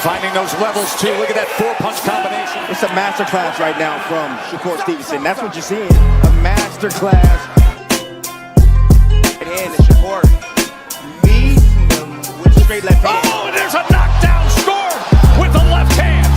Finding those levels, too. Look at that four-punch combination. It's a masterclass right now from Shakur Stevenson. That's what you're seeing. A masterclass. And Shakur meeting him with a straight left hand. Oh, and there's a knockdown scored with the left hand.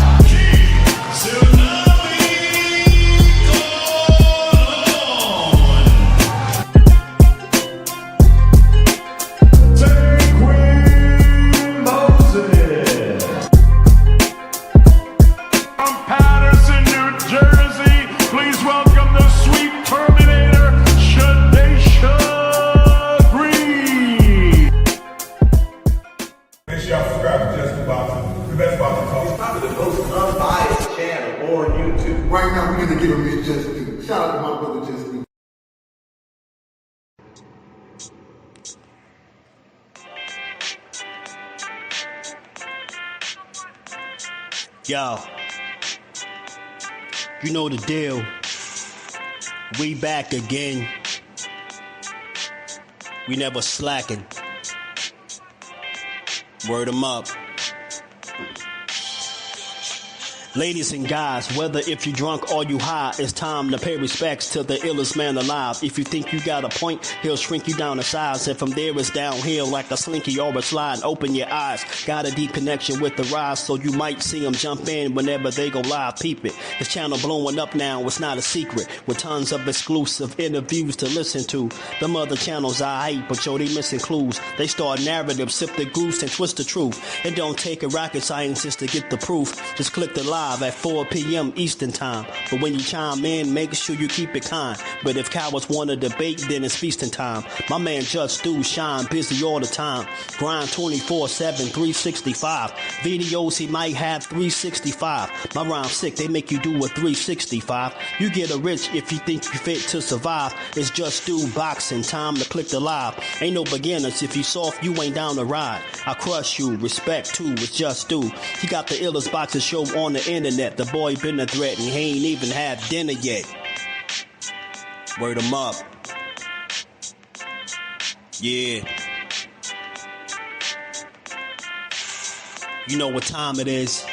Right now, we're going to give him his just due. Shout out to my brother, Just Due. Yo, you know the deal. We back again. We never slacking. Word 'em up. Ladies and guys, whether if you drunk or you high, it's time to pay respects to the illest man alive. If you think you got a point, he'll shrink you down to size. And from there it's downhill like a slinky or a slide. Open your eyes, got a deep connection with the rise, so you might see him jump in whenever they go live. Peep it, his channel blowing up now, it's not a secret. With tons of exclusive interviews to listen to. Them other channels I hate, but yo, they missing clues. They start narratives, sip the goose and twist the truth. It don't take a rocket scientist to get the proof. Just click the live at 4 p.m. Eastern time. But when you chime in, make sure you keep it kind. But if cowards want to debate, then it's feasting time. My man Just Do shine busy all the time. Grind 24/7, 365. Videos he might have 365. My rhyme's sick, they make you do a 365. You get a rich if you think you fit to survive. It's Just Do boxing, time to click the live. Ain't no beginners, if you soft, you ain't down to ride. I crush you, respect too, it's Just Do. He got the illest boxing show on the internet. The boy been a threat and he ain't even had dinner yet. Word 'em up. Yeah. You know what time it is.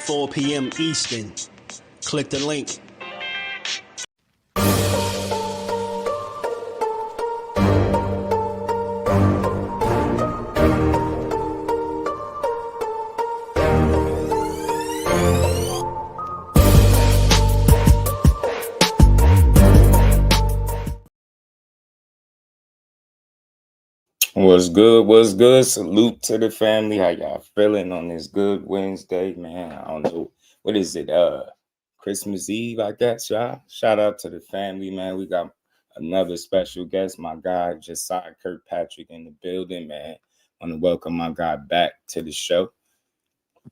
$4 p.m. Eastern. Click the link. What's good? What's good? Salute to the family. How y'all feeling on this good Wednesday, man? I don't know. What is it? Christmas Eve, I guess, y'all. Shout out to the family, man. We got another special guest, my guy, Jasai Kirkpatrick in the building, man. I want to welcome my guy back to the show.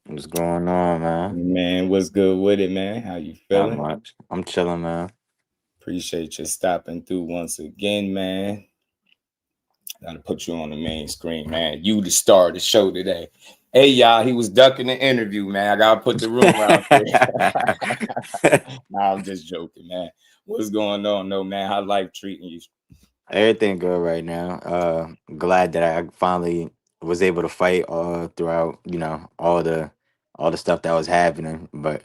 What's going on, man? Man, what's good with it, man? How you feeling? Not much. I'm chilling, man. Appreciate you stopping through once again, man. Gotta put you on the main screen, man. You the star of the show today. Hey, y'all, he was ducking the interview, man. I gotta put the room out there. Nah, I'm just joking, man. What's going on, though, man? How life treating you? Everything good right now. Glad that I finally was able to fight throughout, all the stuff that was happening. But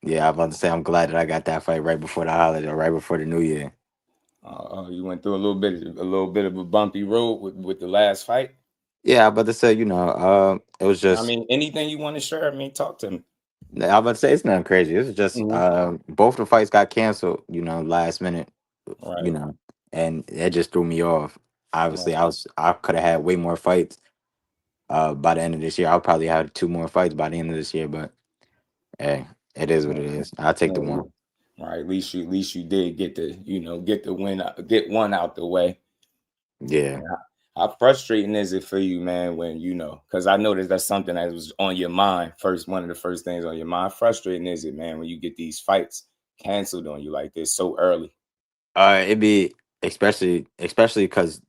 yeah, I'm about to say I'm glad that I got that fight right before the holiday, or right before the New Year. You went through a little bit of a bumpy road with the last fight. Yeah, I'm about to say, it was just. I mean, anything you want to share? I mean, talk to me. I'm about to say it's nothing crazy. It's just both the fights got canceled, last minute, Right. and it just threw me off. Obviously, Right. I could have had way more fights by the end of this year. I'll probably have 2 more fights by the end of this year, but hey, it is what it is. I'll take the one. All right, at least you did get the win, get one out the way. Yeah. How frustrating is it for you, man, when because I noticed that's something that was on your mind one of the first things on your mind. How frustrating is it, man, when you get these fights canceled on you like this so early? It'd be especially because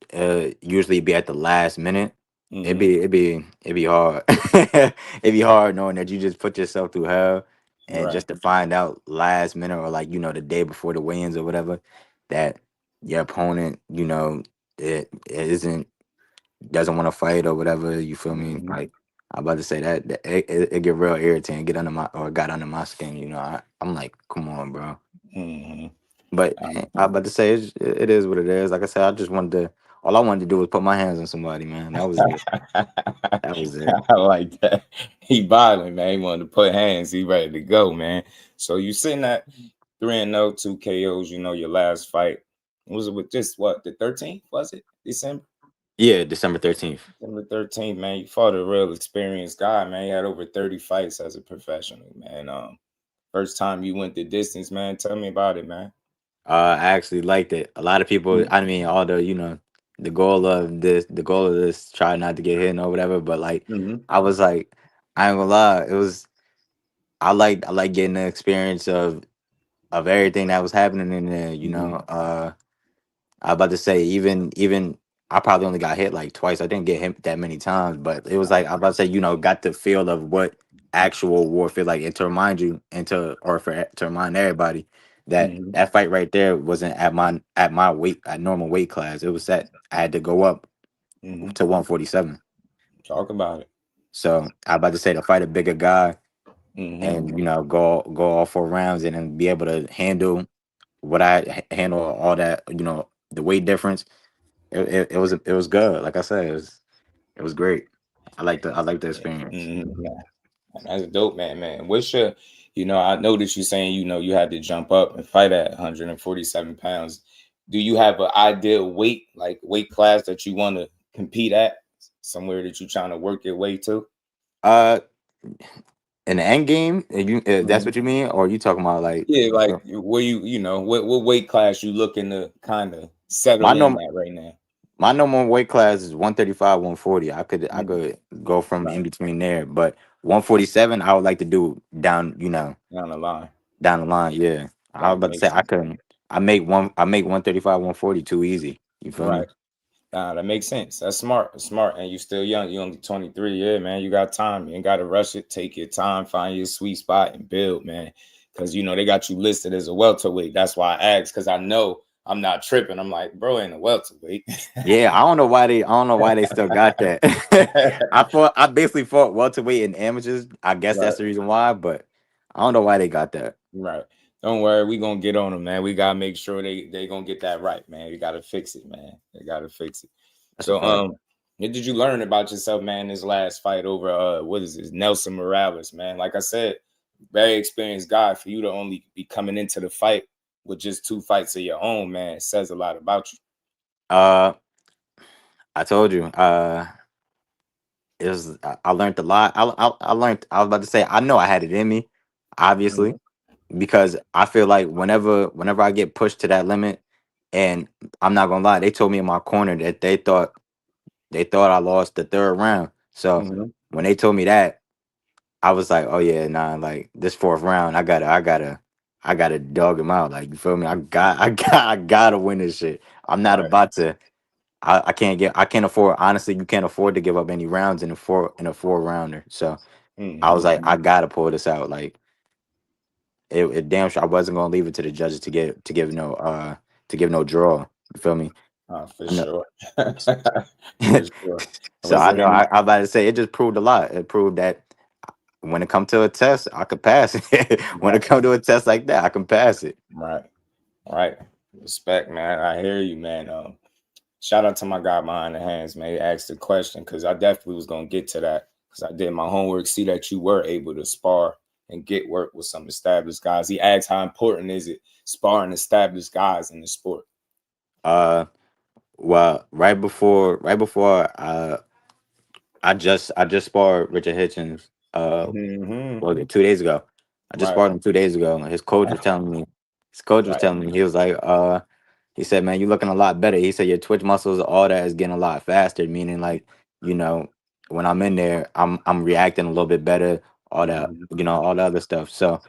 usually it'd be at the last minute. It'd be hard. It'd be hard knowing that you just put yourself through hell, and Right. just to find out last minute, or the day before the weigh-ins or whatever, that your opponent, it isn't doesn't want to fight or whatever. You feel me? Mm-hmm. Like I'm about to say that it get real irritating, got under my skin. I'm like, come on, bro. Mm-hmm. But I'm about to say it is what it is. Like I said, all I wanted to do was put my hands on somebody, man. That was it. That was it. I like that. He bottling, man. He wanted to put hands. He ready to go, man. So you sitting at 3-0, 2 KOs. You know your last fight was it with just what the 13th? Was it December? Yeah, December 13th. December 13th, man. You fought a real experienced guy, man. You had over 30 fights as a professional, man. First time you went the distance, man. Tell me about it, man. I actually liked it. A lot of people, I mean, all the goal of this, try not to get hit or whatever. But like, Mm-hmm. I was like, I ain't gonna lie, I like getting the experience of everything that was happening in there. Mm-hmm. I about to say even I probably only got hit like twice. I didn't get hit that many times, but it was like I about to say, got the feel of what actual war feel like, and to remind you, to remind everybody that Mm-hmm. that fight right there wasn't at my weight, at normal weight class. It was that I had to go up Mm-hmm. to 147. Talk about it. So I about to say, to fight a bigger guy Mm-hmm. and go all 4 rounds and then be able to handle what handle all that, the weight difference. It was good. Like I said, it was great. I like the experience. Mm-hmm. That's dope, man. Man, what's your, I noticed you saying, you had to jump up and fight at 147 pounds. Do you have an ideal weight, like weight class that you want to compete at? Somewhere that you're trying to work your way to? Uh, in the end game, if that's Mhm. what you mean, or you talking about like Yeah, like where what weight class you looking to kind of my settle in norm at right now? my normal weight class is 135, 140. I Mhm. could go from Right, in between there, but 147, I would like to do down, down the line. down the line. Yeah, I was That about to makes say I sense. couldn't. I make 135, 140 too easy. You feel me? Right. Nah, that makes sense. That's smart. That's smart. And you still young. You only 23. Yeah, man. You got time. You ain't got to rush it. Take your time. Find your sweet spot and build, man. Because, they got you listed as a welterweight. That's why I asked, because I know I'm not tripping. I'm like, bro, ain't a welterweight. Yeah, I don't know why they still got that. I basically fought welterweight in amateurs. I guess Right. that's the reason why, but I don't know why they got that. Right. Don't worry. We going to get on them, man. We got to make sure they going to get that right, man. We got to fix it, man. They got to fix it. That's a So, fact. what did you learn about yourself, man, this last fight over what is this, Nelson Morales, man? Like I said, very experienced guy. For you to only be coming into the fight with just 2 fights of your own, man, it says a lot about you. Uh, I told you. I learned a lot. I learned. I was about to say, I know I had it in me, obviously, Mhm. because I feel like whenever I get pushed to that limit, and I'm not gonna lie, they told me in my corner that they thought I lost the third round. So Mhm. when they told me that, I was like, oh yeah, nah, like this fourth round, I gotta dog him out. Like, you feel me? I gotta win this shit. I'm not Right. about to. I can't afford. Honestly, you can't afford to give up any rounds in a 4 rounder. So I was Mhm. like, I gotta pull this out. Like, it damn sure I wasn't gonna leave it to the judges to give no draw. You feel me? For I know. sure. For sure. So Was I there know any I about to say, it just proved a lot. It proved that when it comes to a test, I could pass it. When it right, comes to a test like that, I can pass it. right, right. Respect, man. I hear you, man. Shout out to my guy behind the hands, man. He asked the question because I definitely was gonna get to that because I did my homework, see that you were able to spar and get work with some established guys. He asked how important is it sparring established guys in the sport. Uh, well, right before I just sparred Richard Hitchins. Mm-hmm. What was it, 2 days ago? I just Right, sparred him 2 days ago. And his coach was right. telling me, he was like, he said, man, you're looking a lot better. He said your twitch muscles, all that is getting a lot faster. Meaning, like, you know, when I'm in there, I'm reacting a little bit better. All that, Mhm. all the other stuff. So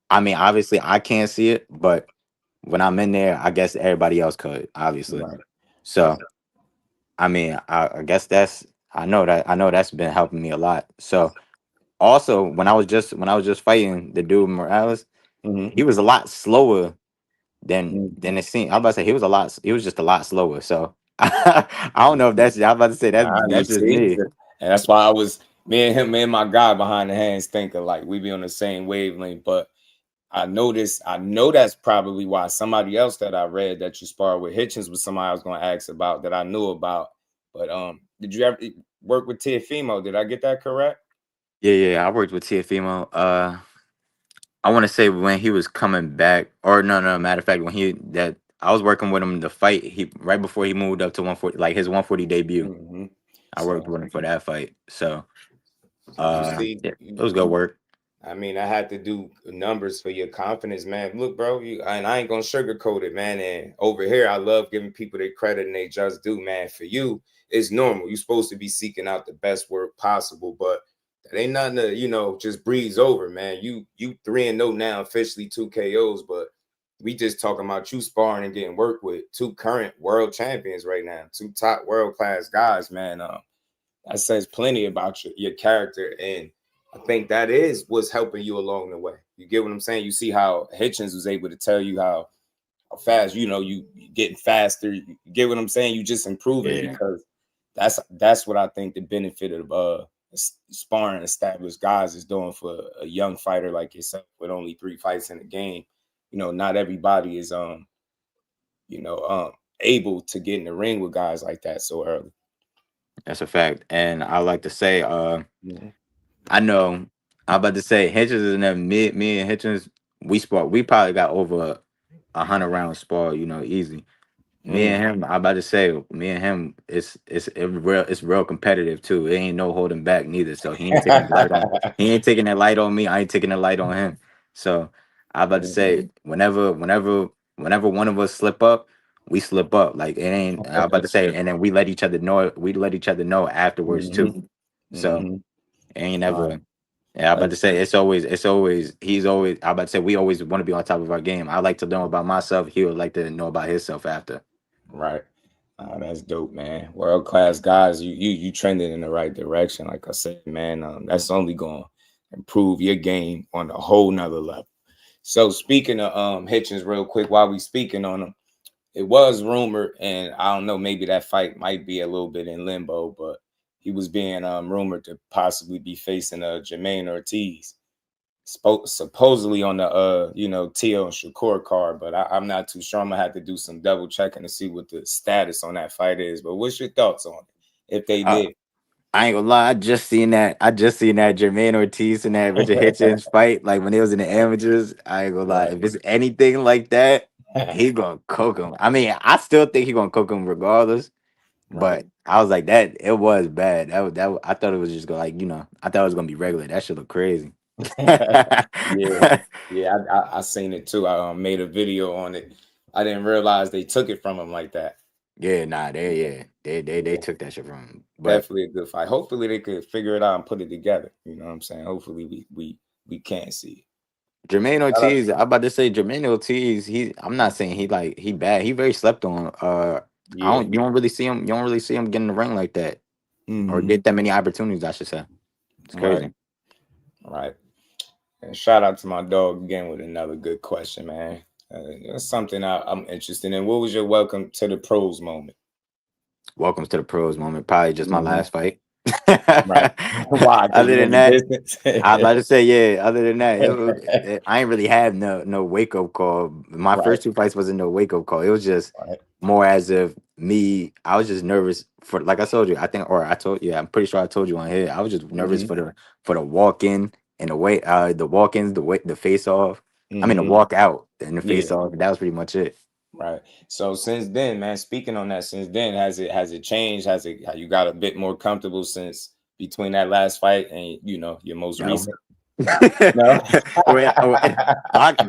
I mean, obviously, I can't see it, but when I'm in there, I guess everybody else could, obviously. Right, right. So I mean, I guess I know that's been helping me a lot. So also, when I was just fighting the dude Morales, Mhm. he was a lot slower then it seemed, I'm about to say he was just a lot slower. So I don't know if that's, I'm about to say You that's just see, me. and that's why I was me and my guy behind the hands thinking like we be on the same wavelength. But I know that's probably why somebody else that I read that you sparred with Hitchins was somebody I was going to ask about that I knew about. But did you ever work with Tiafimo? Did I get that correct? Yeah, I worked with Tiafimo. I want to say when he was coming back, or no, matter of fact, I was working with him to fight. He right before he moved up to 140, like his 140 debut. Mm-hmm. I worked So with him for that fight. So you see, yeah, it was good work. I mean, I had to do numbers for your confidence, man. Look, bro, and I ain't gonna sugarcoat it, man. And over here, I love giving people their credit and they just do, man. For you, it's normal. You're supposed to be seeking out the best work possible, but that ain't nothing to, just breeze over, man. You 3-0 now, officially 2 KOs, but we just talking about you sparring and getting work with 2 current world champions right now, 2 top world class guys, man. That says plenty about your character, and I think that is what's helping you along the way. You get what I'm saying? You see how Hitchins was able to tell you how fast, you getting faster. You get what I'm saying? You just improving because that's what I think the benefit of sparring established guys is doing for a young fighter like yourself with only 3 fights in the game. Not everybody is able to get in the ring with guys like that so early. That's a fact. And I like to say, Mm-hmm. I know I'm about to say Hitchins and them, me and Hitchins, we probably got over 100 rounds spar, easy. Me and him, I'm about to say, me and him, it's real competitive too. It ain't no holding back neither. So he ain't taking the light on. He ain't taking that light on me. I ain't taking the light on him. So I'm about to say, whenever one of us slip up, we slip up. Like it ain't. I'm about to say, and then we let each other know. We let each other know afterwards too. So Mm-hmm. it ain't All never. right. Yeah, I'm about to say he's always. I'm about to say we always want to be on top of our game. I like to know about myself. He would like to know about himself after. Right. Oh, that's dope, man. World class guys. You trending in the right direction. Like I said, man, that's only gonna improve your game on a whole nother level. So speaking of Hitchins, real quick, while we speaking on him, it was rumored, and I don't know, maybe that fight might be a little bit in limbo, but he was being rumored to possibly be facing Jamaine Ortiz. Supposedly on the Tio and Shakur card, but I'm not too sure. I'm gonna have to do some double checking to see what the status on that fight is. But what's your thoughts on it if they did? I ain't gonna lie, I just seen that Jermaine Ortiz and that Richard Hitchins fight, like when it was in the amateurs. I ain't gonna lie. Right. If it's anything like that, he gonna cook him. I mean, I still think he gonna cook him regardless. Right. But I was like, it was bad. I thought it was just I thought it was gonna be regular. That shit look crazy. Yeah. Yeah, I seen it too. I made a video on it. I didn't realize they took it from him like that. Yeah, nah, they took that shit from him. But Definitely a good fight. Hopefully they could figure it out and put it together. You know what I'm saying? Hopefully we can see Jermaine it. Shout out- Ortiz, I'm about to say Jermaine Ortiz. I'm not saying he bad. He very slept on. Yeah. You don't really see him. You don't really see him get in the ring like that, or Mhm. get that many opportunities. I should say. It's Right. crazy. Right. And shout out to my dog again with another good question, man. That's something I'm interested in. What was your welcome to the pros moment? Welcome to the pros moment. Probably just my last fight. Right. Why? Because Other you than in the that, business. I'm about to say, yeah. Other than that, I ain't really had no wake up call. My Right. first 2 fights wasn't no wake up call. It was just Right. more as if me. I was just nervous for, like I told you. I think, or I told you. I'm pretty sure I told you on here. I was just nervous Mm-hmm. for the walk in and the walk ins, the face off. I mean, the Mm-hmm. walk out and the face Yeah. off. That was pretty much it. Right. So since then, man, speaking on that, since then, has it changed? Have you got a bit more comfortable since between that last fight and your most No. recent? No.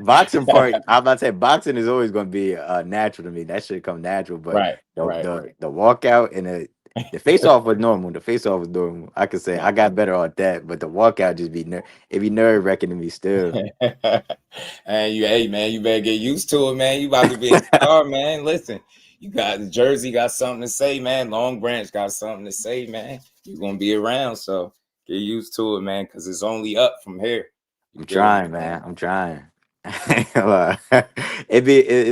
Boxing part, I'm about to say boxing is always going to be natural to me. That should come natural, but Right. the Right. the walkout and the face off was normal. The face off was normal. I could say I got better on that, but the walkout just it be nerve wracking to me still. And hey man, you better get used to it, man. You about to be a star, man. Listen, you got the Jersey got something to say, man. Long Branch got something to say, man. You're gonna be around, so get used to it, man, because it's only up from here. You I'm get what I'm trying, saying? man. I'm trying. It's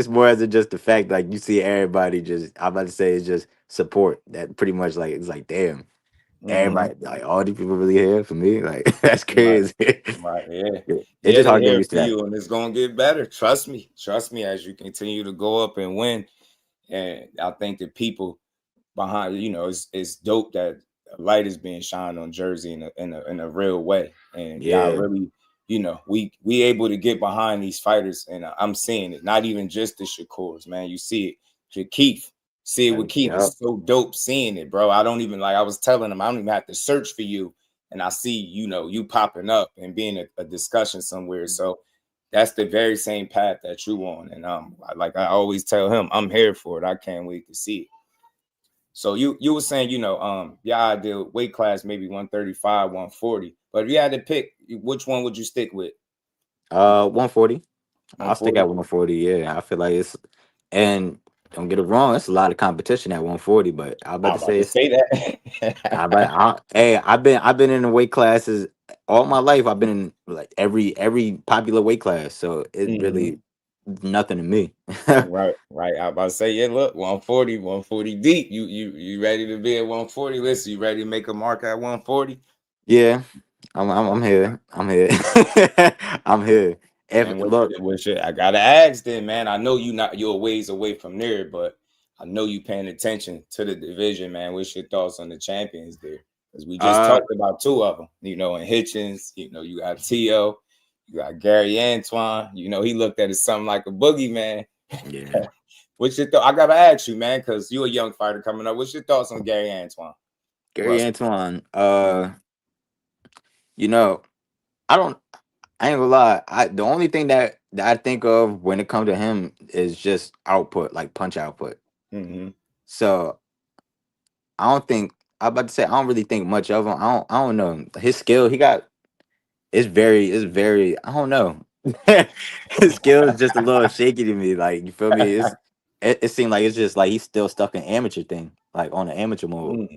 more as just the fact like you see everybody just I'm about to say it's just support that pretty much like it's like damn Hmm. everybody like all these people really here for me like that's Right. crazy. Right. Yeah. It's Yeah, just they're hard to get here used for to that. you, and it's gonna get better. Trust me. Trust me as you continue to go up and win. And I think the people behind, it's dope that a light is being shined on Jersey in a real way. And y'all Yeah, really, we able to get behind these fighters, and I'm seeing it. Not even just the Shakurs, man. You see it. Keith, see it with Keith. yeah, It's so dope seeing it, bro. I don't even like. I was telling him I don't even have to search for you, and I see you popping up and being a discussion somewhere. So that's the very same path that you on, and like I always tell him, I'm here for it. I can't wait to see it. So you were saying, your ideal weight class maybe 135, 140. But if you had to pick, which one would you stick with? 140. I'll stick at 140? 140. Yeah, I feel like it's and don't get it wrong, it's a lot of competition at 140, but I'm about I'm to about say to it's say that. hey, I've been in the weight classes all my life. I've been in like every popular weight class, so it Hmm. really nothing to me. Right, right. I about to say, yeah, look, 140, 140 deep. You ready to be at 140? Listen, you ready to make a mark at 140? Yeah, I'm here. I'm here. I'm here. If And look, I gotta ask then, man. I know you're a ways away from there, but I know you paying attention to the division, man. What's your thoughts on the champions there? Because we just uh, talked about two of them, in Hitchins, you got T.O., you got Gary Antoine, he looked at it something like a boogeyman. yeah, What's your thought? I gotta ask you, man, because you're a young fighter coming up. What's your thoughts on Gary Antoine? Gary Russell. Antoine. You know, I don't. I ain't gonna lie. The only thing that I think of when it comes to him is just output, like punch output. Mm-hmm. So I don't think I'm about to say I don't really think much of him. I don't know his skill. He got it's very I don't know. His skill is just a little shaky to me. Like you feel me? It seemed like it's just like he's still stuck in amateur thing, like on the amateur mode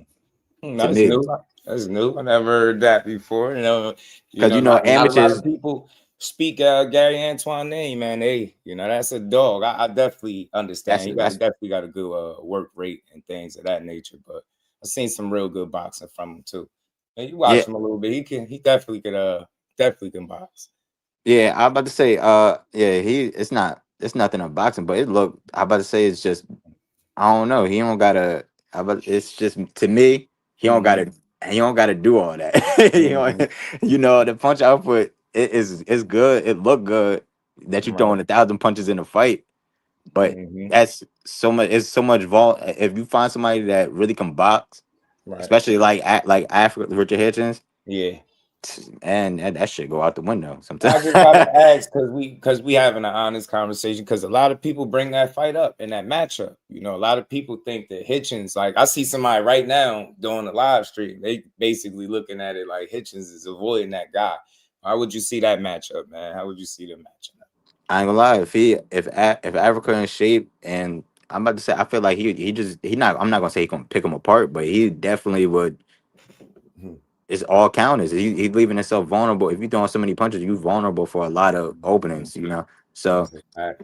to That's me. new. That's new. I never heard that before. Because Not a lot of amateurs. people speak Gary Antoine name, man. Hey, that's a dog. I definitely understand. That's Definitely got a good work rate and things of that nature. But I've seen some real good boxing from him too. And you yeah. watch him a little bit. Definitely can box. Yeah, I'm about to say, yeah, it's nothing on boxing, but I'm about to say it's just, I don't know, he don't gotta, it's just, to me, Mm-hmm. he don't gotta do all that. Mm-hmm. The punch output is good, it look good that you Right. throwing 1,000 punches in a fight, but Mm-hmm. it's so much if you find somebody that really can box, Right. especially like Africa, Richard Hitchins, Yeah. and that shit go out the window sometimes. I just gotta ask because we having an honest conversation because a lot of people bring that fight up in that matchup. A lot of people think that Hitchins, like I see somebody right now doing a live stream, they basically looking at it like Hitchins is avoiding that guy. How would you see that matchup, man? How would you see them matching up? I ain't gonna lie. If Africa in shape, and I'm about to say, I feel like he just he not. I'm not gonna say he gonna pick him apart, but he definitely would. Mhm. It's all counters. He's leaving himself vulnerable. If you throwing so many punches, you vulnerable for a lot of openings. So That's a fact.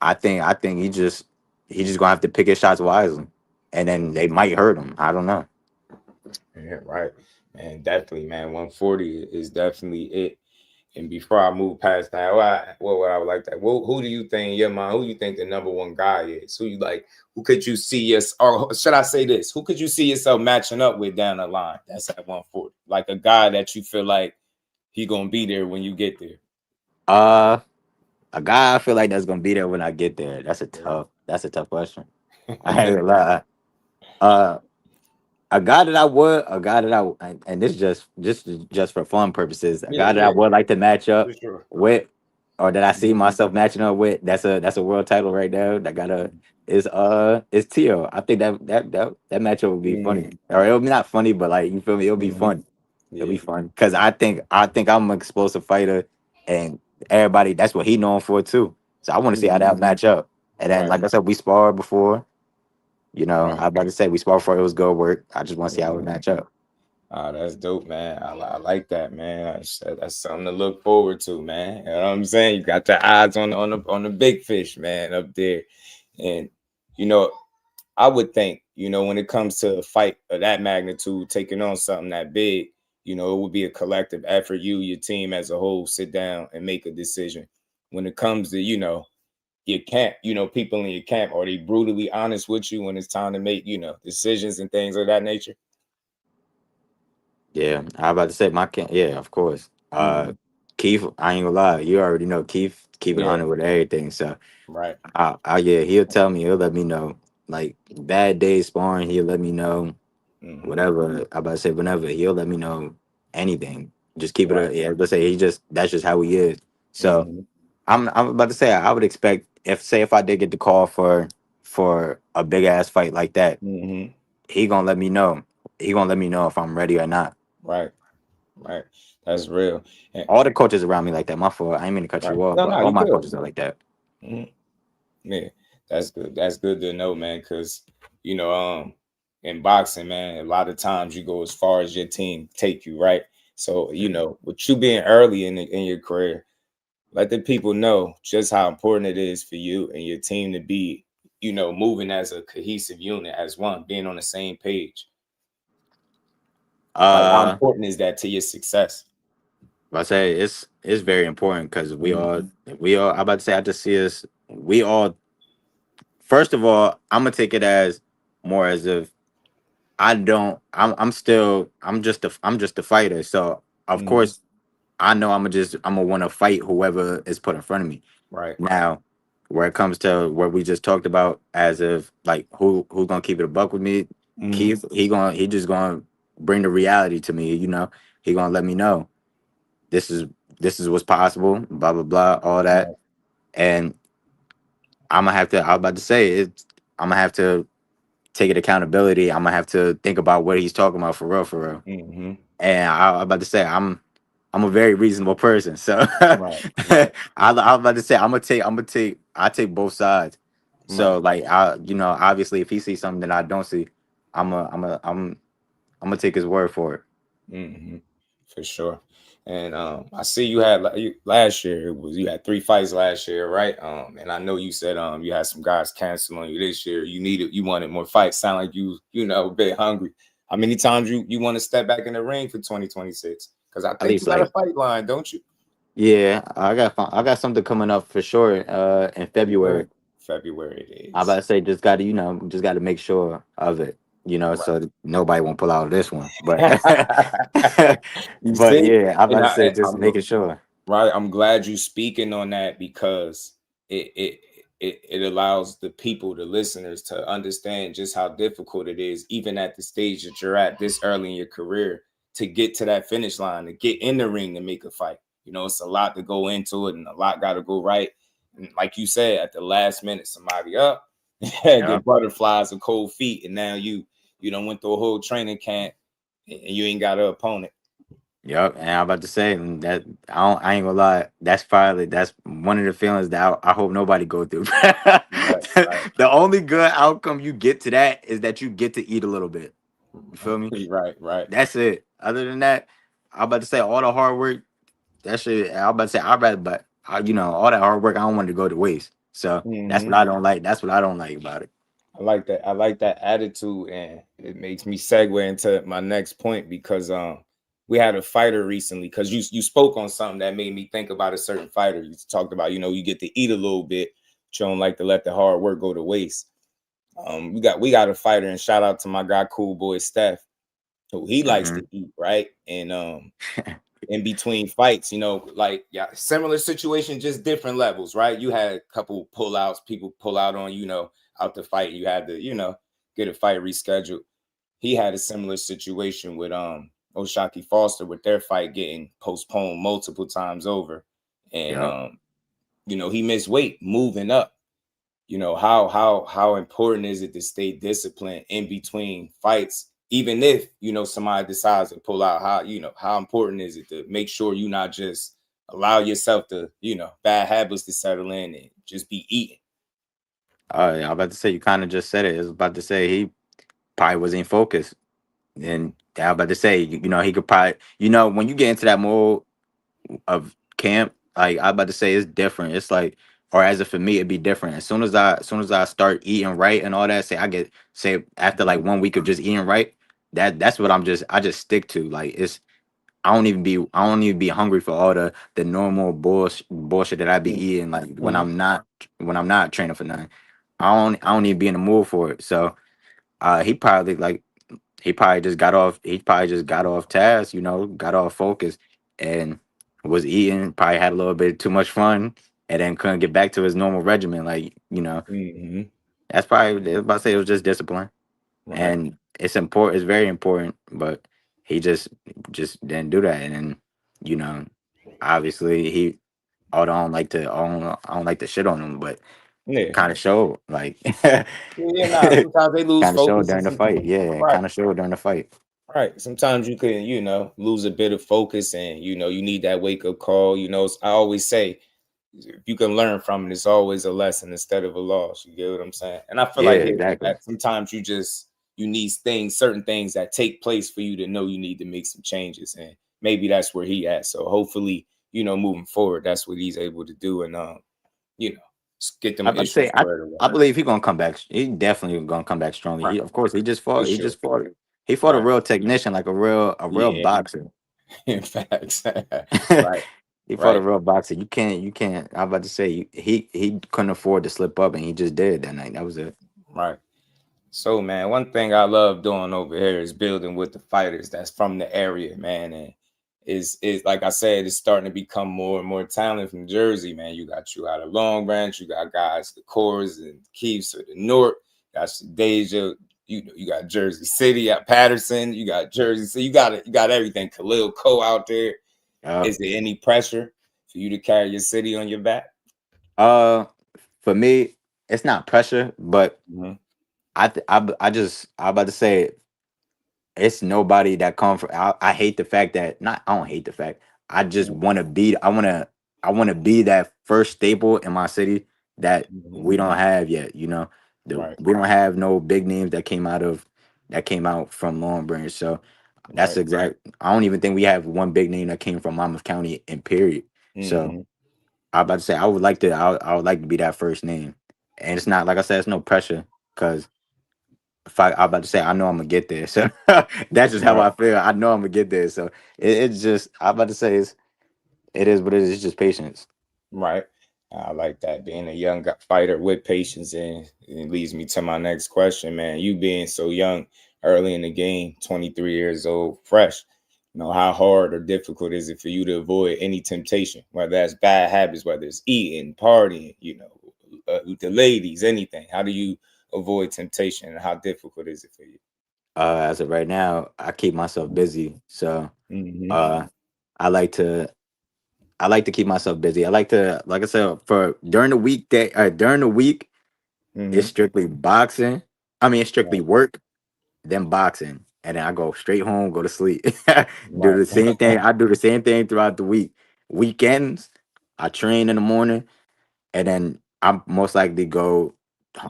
I think he just gonna have to pick his shots wisely, and then they might hurt him. I don't know. Yeah, right. Man, definitely, man. 140 is definitely it. And before I move past that, what would I would like that? Who do you think in your mind? Who you think the number one guy is? Who you like? Who could you see or should I say this? Who could you see yourself matching up with down the line? That's at 140. Like a guy that you feel like he gonna be there when you get there. Uh, a guy I feel like that's gonna be there when I get there. Yeah. That's a tough question. I ain't gonna lie. Uh, and this just for fun purposes, a Yeah, guy that I yeah, would like to match for up sure. with, or that I see Mhm. myself matching up with. That's a world title right there. That gotta is Tio. I think that matchup would be funny, Mhm. or it'll be not funny, but like you feel me, it'll be Mhm. fun. It'll be Yeah. fun because I think I'm an explosive fighter, and everybody that's what he known for too. So I want to see how that Mhm. match up. And then, Right. like I said, we sparred before. Right. I about to say we sparred before it was good work. I just want to see how we Mhm. match up. That's dope, man. I like that, man. That's something to look forward to, man. You know what I'm saying? You got your eyes on the big fish, man, up there. And you know, I would think, when it comes to a fight of that magnitude, taking on something that big, it would be a collective effort. You, your team as a whole, sit down and make a decision. When it comes to, your camp, people in your camp, are they brutally honest with you when it's time to make, decisions and things of that nature? Yeah, I about to say my can. Yeah, of course. Mhm. Keith, I ain't gonna lie. You already know Keith keep it Yeah, 100 with everything. So, right. yeah, he'll tell me. He'll let me know. Like bad days sparring, he'll let me know. Hmm. Whatever I about to say, whenever he'll let me know anything. Just keep it. Right. Yeah, let's say that's just how he is. So Hmm. I'm about to say I would expect if I did get the call for a big ass fight like that, Hmm. he gonna let me know. He gonna let me know if I'm ready or not. Right. Right. That's real. And, All the coaches around me like that. My fault. I ain't mean to cut right. you off, No, but no, all you my good. coaches are like that. Mhm. Yeah, that's good. That's good to know, man. Because you know, in boxing, man, a lot of times you go as far as your team take you, right? So with you being early in your career, let the people know just how important it is for you and your team to be, moving as a cohesive unit, as one, being on the same page. Like, how Uh, important is that to your success? I say it's very important because Mhm. we all. I about to say I just see us. We all. First of all, I'm gonna take it as more as if I don't. I'm just a fighter. So of Mhm. course I know I'm gonna want to fight whoever is put in front of me. Right. Now, where it comes to what we just talked about, as of like who's gonna keep it a buck with me, Mhm. Keith, he just gonna bring the reality to me. He gonna let me know this is this is what's possible. Blah blah blah, all that, Right. and I'm gonna have to. I was about to say it. I'm gonna have to take it accountability. I'm gonna have to think about what he's talking about for real, for real. Mhm. And I about to say I'm a very reasonable person, so Right. Right. I was about to say I take both sides. Right. So like obviously if he sees something that I don't see, I'm gonna take his word for it. Hmm. For sure. And I see you had last year. You had 3 fights last year, right? And I know you said you had some guys cancel on you this year. You wanted more fights. Sound like a bit hungry. How many times you want to step back in the ring for 2026? Because I At think you least got a like fight line, don't you? yeah, I got something coming up for sure in February. February. February it I about is. to say just gotta make sure of it, so that nobody won't pull out of this one. But You but see, yeah, I about and to say I, just I'm making sure. right. I'm glad you speaking on that because it allows the people, the listeners, to understand just how difficult it is, even at the stage that you're at this early in your career, to get to that finish line, to get in the ring to make a fight. It's a lot to go into it, and a lot got to go right. And like you said, at the last minute, somebody up, Yeah. get butterflies and cold feet, and now you don't went through a whole training camp, and you ain't got an opponent. Yep, and I'm about to say that I ain't gonna lie. That's one of the feelings that I hope nobody go through. Right, right, The only good outcome you get to that is that you get to eat a little bit. You feel me? right, right. That's it. Other than that, I'm about to say all the hard work. That shit. I'm about to say I rather, but all that hard work I don't want to go to waste. So that's what Mhm. I don't like. That's what I don't like about it. I like that. I like that attitude, and it makes me segue into my next point because we had a fighter recently because you spoke on something that made me think about a certain fighter. You talked about you get to eat a little bit, but you don't like to let the hard work go to waste. We got a fighter, and shout out to my guy, cool boy Steph, who he likes Hmm. to eat, right? And in between fights, like yeah, similar situation, just different levels, right? You had a couple pullouts, people pull out on out the fight. You had to get a fight rescheduled. He had a similar situation with Oshaki Foster with their fight getting postponed multiple times over, and Yep. he missed weight moving up. How important is it to stay disciplined in between fights, even if somebody decides to pull out? How important is it to make sure you not just allow yourself to bad habits to settle in and just be eating? I'm about to say you kind of just said it. I was about to say he probably wasn't focused. And Yeah, I was about to say, he could probably, when you get into that mode of camp, like I was about to say, it's different. It's like, or as if for me, it'd be different. As soon as I start eating right and all that, say after like 1 week of just eating right, that's what I just stick to. Like I don't even be hungry for all the normal bullshit that I be eating. Like when I'm not training for nothing, I don't even be in the mood for it. So he probably like he probably just got off task, got off focus, and was eating. Probably had a little bit too much fun, and then couldn't get back to his normal regimen. Like Mm-hmm. that's probably I was about to say it was just discipline, Right. and it's important. It's very important, but he just didn't do that, and then you know, obviously he. Although I don't like to shit on him, but Yeah. kind of showed like Yeah, nah, sometimes they lose kind of showed focus during the fight. Yeah, right. kind of showed during the fight. Right. Sometimes you can, lose a bit of focus and, you need that wake up call. I always say, if you can learn from it, it's always a lesson instead of a loss. You get what I'm saying? And I feel Yeah, like here exactly. that sometimes you need certain things that take place for you to know you need to make some changes. And maybe that's where he at. So hopefully, moving forward, that's what he's able to do. And, you know, get I them about to say issues squared I away. believe he's gonna come back. He definitely gonna come back strongly. Right. Of course, he just For fought. He sure. just fought. He fought a Right. real technician, like a real Yeah. boxer. In fact. Right. He fought a Right. real boxer. You can't. I'm about to say he couldn't afford to slip up, and he just did that night. That was it. Right. So, man, one thing I love doing over here is building with the fighters that's from the area, man. And is like I said, it's starting to become more and more talent from Jersey, man. You out of Long Branch, you got guys, the Cores and Keefe to the north, got Deja, you got Jersey City, you got Patterson, you got Jersey. So you got everything. Khalil Coe out there. Uh, Is there any pressure for you to carry your city on your back? uh, for me, it's not pressure, but Mhm. I'm about to say it's nobody that come from. I hate the fact that not. I don't hate the fact. I just want to be. I want to be that first staple in my city that Mhm. we don't have yet. Right. We don't have no big names that came out from Long Branch. So that's Right. exact. I don't even think we have one big name that came from Monmouth County in period. So Mhm. I about to say I would like to be that first name, and it's not like I said. It's no pressure because I'm about to say I know I'm gonna get there. So that's just how Right. I feel. I know I'm gonna get there. So it's just I'm about to say it is what it is. It's just patience. Right. I like that. Being a young fighter with patience, and it leads me to my next question, man. You being so young, early in the game, 23 years old, fresh. How hard or difficult is it for you to avoid any temptation, whether that's bad habits, whether it's eating, partying, with the ladies, anything? How do you avoid temptation, and how difficult is it for you? As of right now, I keep myself busy. So Mm-hmm. uh, I like to I like to keep myself busy. I like to, like I said, for during the week, it's Mm-hmm. strictly boxing. I mean, it's strictly Right. work, then boxing, and then I go straight home, go to sleep. Do Right. the same thing. I do the same thing throughout the week. Weekends, I train in the morning, and then I'm most likely go.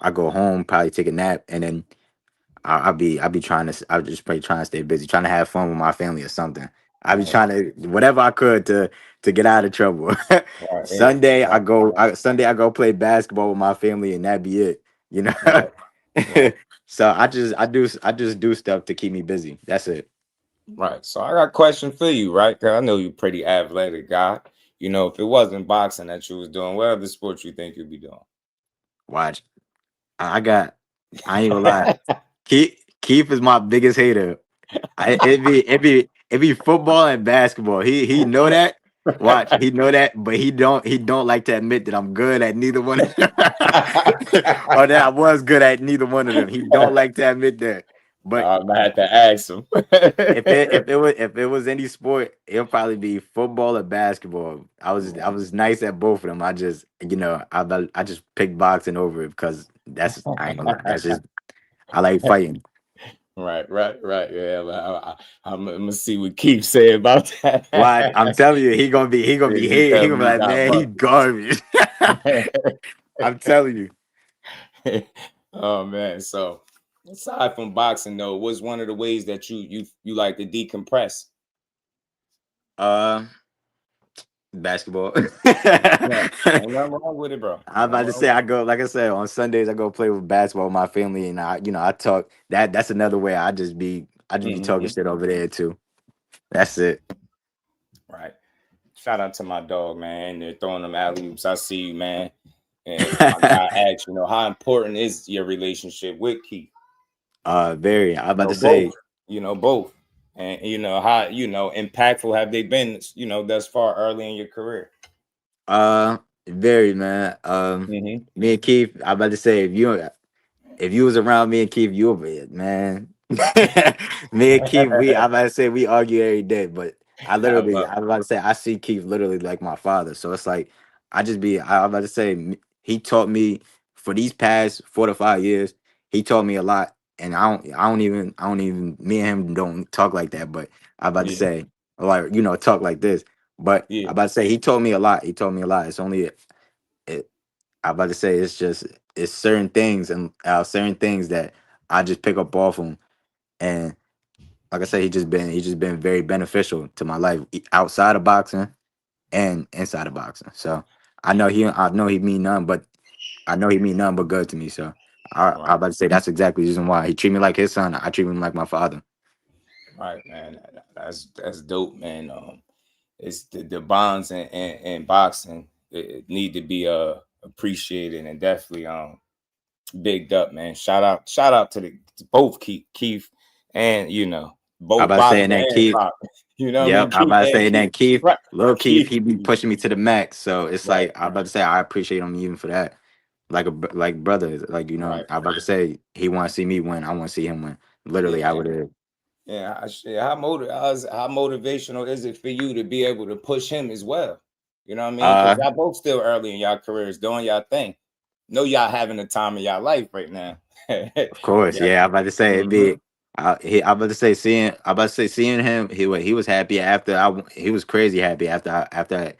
I go home, probably take a nap, and then I'll be I'll just probably trying to stay busy, trying to have fun with my family or something. I'll be Right. trying to whatever I could to get out of trouble. Right. Yeah. Sunday I go play basketball with my family and that be it. You know. Right. Right. So I just do stuff to keep me busy. That's it. Right. So I got a question for you, right? 'Cause I know you're a pretty athletic guy. If it wasn't boxing that you was doing, what other sports you think you'd be doing? Watch. I got I ain't gonna lie. Keith is my biggest hater. It be football and basketball. He know that. Watch, he know that, but he don't like to admit that I'm good at neither one of them. Or that I was good at neither one of them. He don't like to admit that. But I'm gonna have to ask him. if it was any sport, it'll probably be football or basketball. I was nice at both of them. I just picked boxing over it because I ain't gonna lie. That's just I like fighting. Right. Yeah, but I'm gonna see what Keith say about that. Why I'm telling you, he gonna be You hating. He tell gonna me be he like, got man, he buckets. garbage. I'm telling you. Oh man, so Aside from boxing, though, what's one of the ways that you like to decompress? Uh, Basketball. Yeah, ain't nothing wrong with it, bro. I'm Nothing about to wrong say with I go like I said on Sundays I go play with basketball with my family and I talk that's another way I just be talking it. shit over there too. That's it. Right. Shout out to my dog, man. They're throwing them alley oops. I see you, man. And I gotta ask, how important is your relationship with Keith? Very. I'm about to Both. say Both. And how impactful have they been, thus far early in your career? uh very, man. Mm-hmm. Me and Keith, I'm about to say if you was around me and Keith, you would be man. Me and Keith, I'm about to say we argue every day, but I love I'm about to say I see Keith literally like my father. So it's like I'm about to say he taught me for these past 4 to 5 years. He taught me a lot, and I don't even me and him don't talk like that. But I'm about to yeah, say like talk like this. But yeah, I'm about to say he taught me a lot. He taught me a lot. It's only it, I'm about to say it's certain things and certain things that I just pick up off him, and like I said, he just been very beneficial to my life outside of boxing and inside of boxing. So I know he mean nothing but good to me. So I right, about to say that's exactly the reason why he treat me like his son. I treat him like my father. right, man. That's dope, man. It's the bonds and boxing it need to be appreciated and definitely bigged up, man. Shout out to both Keith and I both about to say boxing and then and Keith. boxing. You know what I Yep, mean? I'm Keith about to and say and Keith. then Keith, Right. little Keith, Keith. he be pushing me to the max. So it's Right. like I'm about to say I appreciate him even for that. Like brothers, like Right. I'm about to say he want to see me win. I want to see him win. Literally, I Yeah. would have. Yeah. How motivational is it for you to be able to push him as well? You know what I mean? Because Uh, y'all both still early in y'all careers doing y'all thing. Know y'all having the time of y'all life right now. of course, Yeah. yeah. I'm about to say it'd Mhm. be. I'm about to say seeing him. He was happy after he was crazy happy after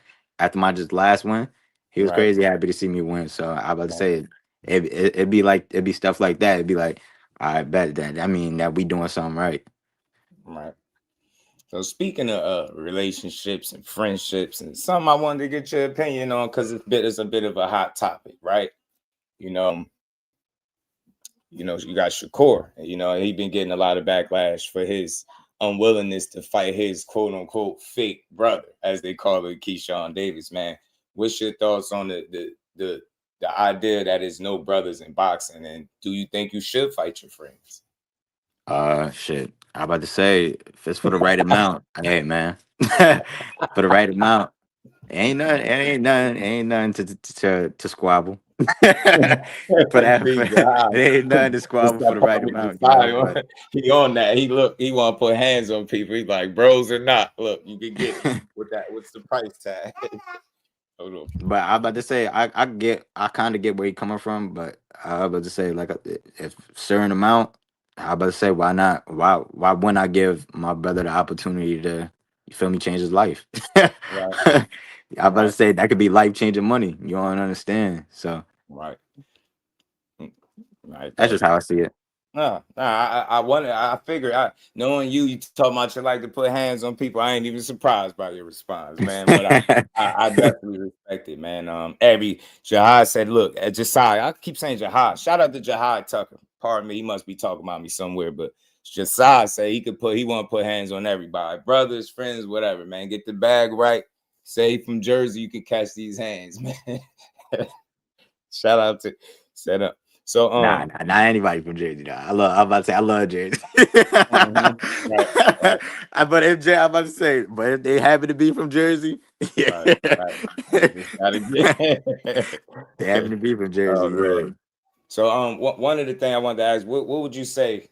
my just last win. He was Right. crazy happy to see me win. So I'm about to Right. say it'd be stuff like that. It'd be like I bet that I mean that we doing something right. Right. So speaking of relationships and friendships and something I wanted to get your opinion on because it's a bit of a hot topic, right? You know, you got Shakur. He been getting a lot of backlash for his unwillingness to fight his quote unquote fake brother, as they call it, Keyshawn Davis. Man, what's your thoughts on the idea that there's no brothers in boxing, and do you think you should fight your friends? Shit. I'm about to say if it's for the right amount, hey man, for the right amount. Ain't nothing to squabble. For that, See, it ain't nothing to What's squabble for that the part right of the amount, side? But He on that. He want to put hands on people. He's like, bros or not. Look, you can get it with that. What's the price tag? Hold on. I'm about to say I kind of get where he coming from, but I about to say like if certain amount, I about to say why not? Why wouldn't I give my brother the opportunity to you feel me change his life? Right, I'm about to right, say that could be life changing money. You don't understand, so right, right. that's just how I see it. No. I wonder. I figure. Knowing you talking about you like to put hands on people. I ain't even surprised by your response, man. But I definitely respect it, man. Every Jahad said, look, at Jasai, I keep saying Jahad. Shout out to Jahad Tucker. Pardon me, he must be talking about me somewhere, but Jasai said he want to put hands on everybody, brothers, friends, whatever, man. Get the bag right. Say from Jersey, you can catch these hands, man. Shout out to set up. So Not anybody from Jersey. Though. I'm about to say I love Jersey. mhm. Right, right, I'm about to say, but if they happen to be from Jersey, yeah, right, right. You just gotta get. they happen to be from Oh Jersey. Yeah. man. So one of the things I wanted to ask, what would you say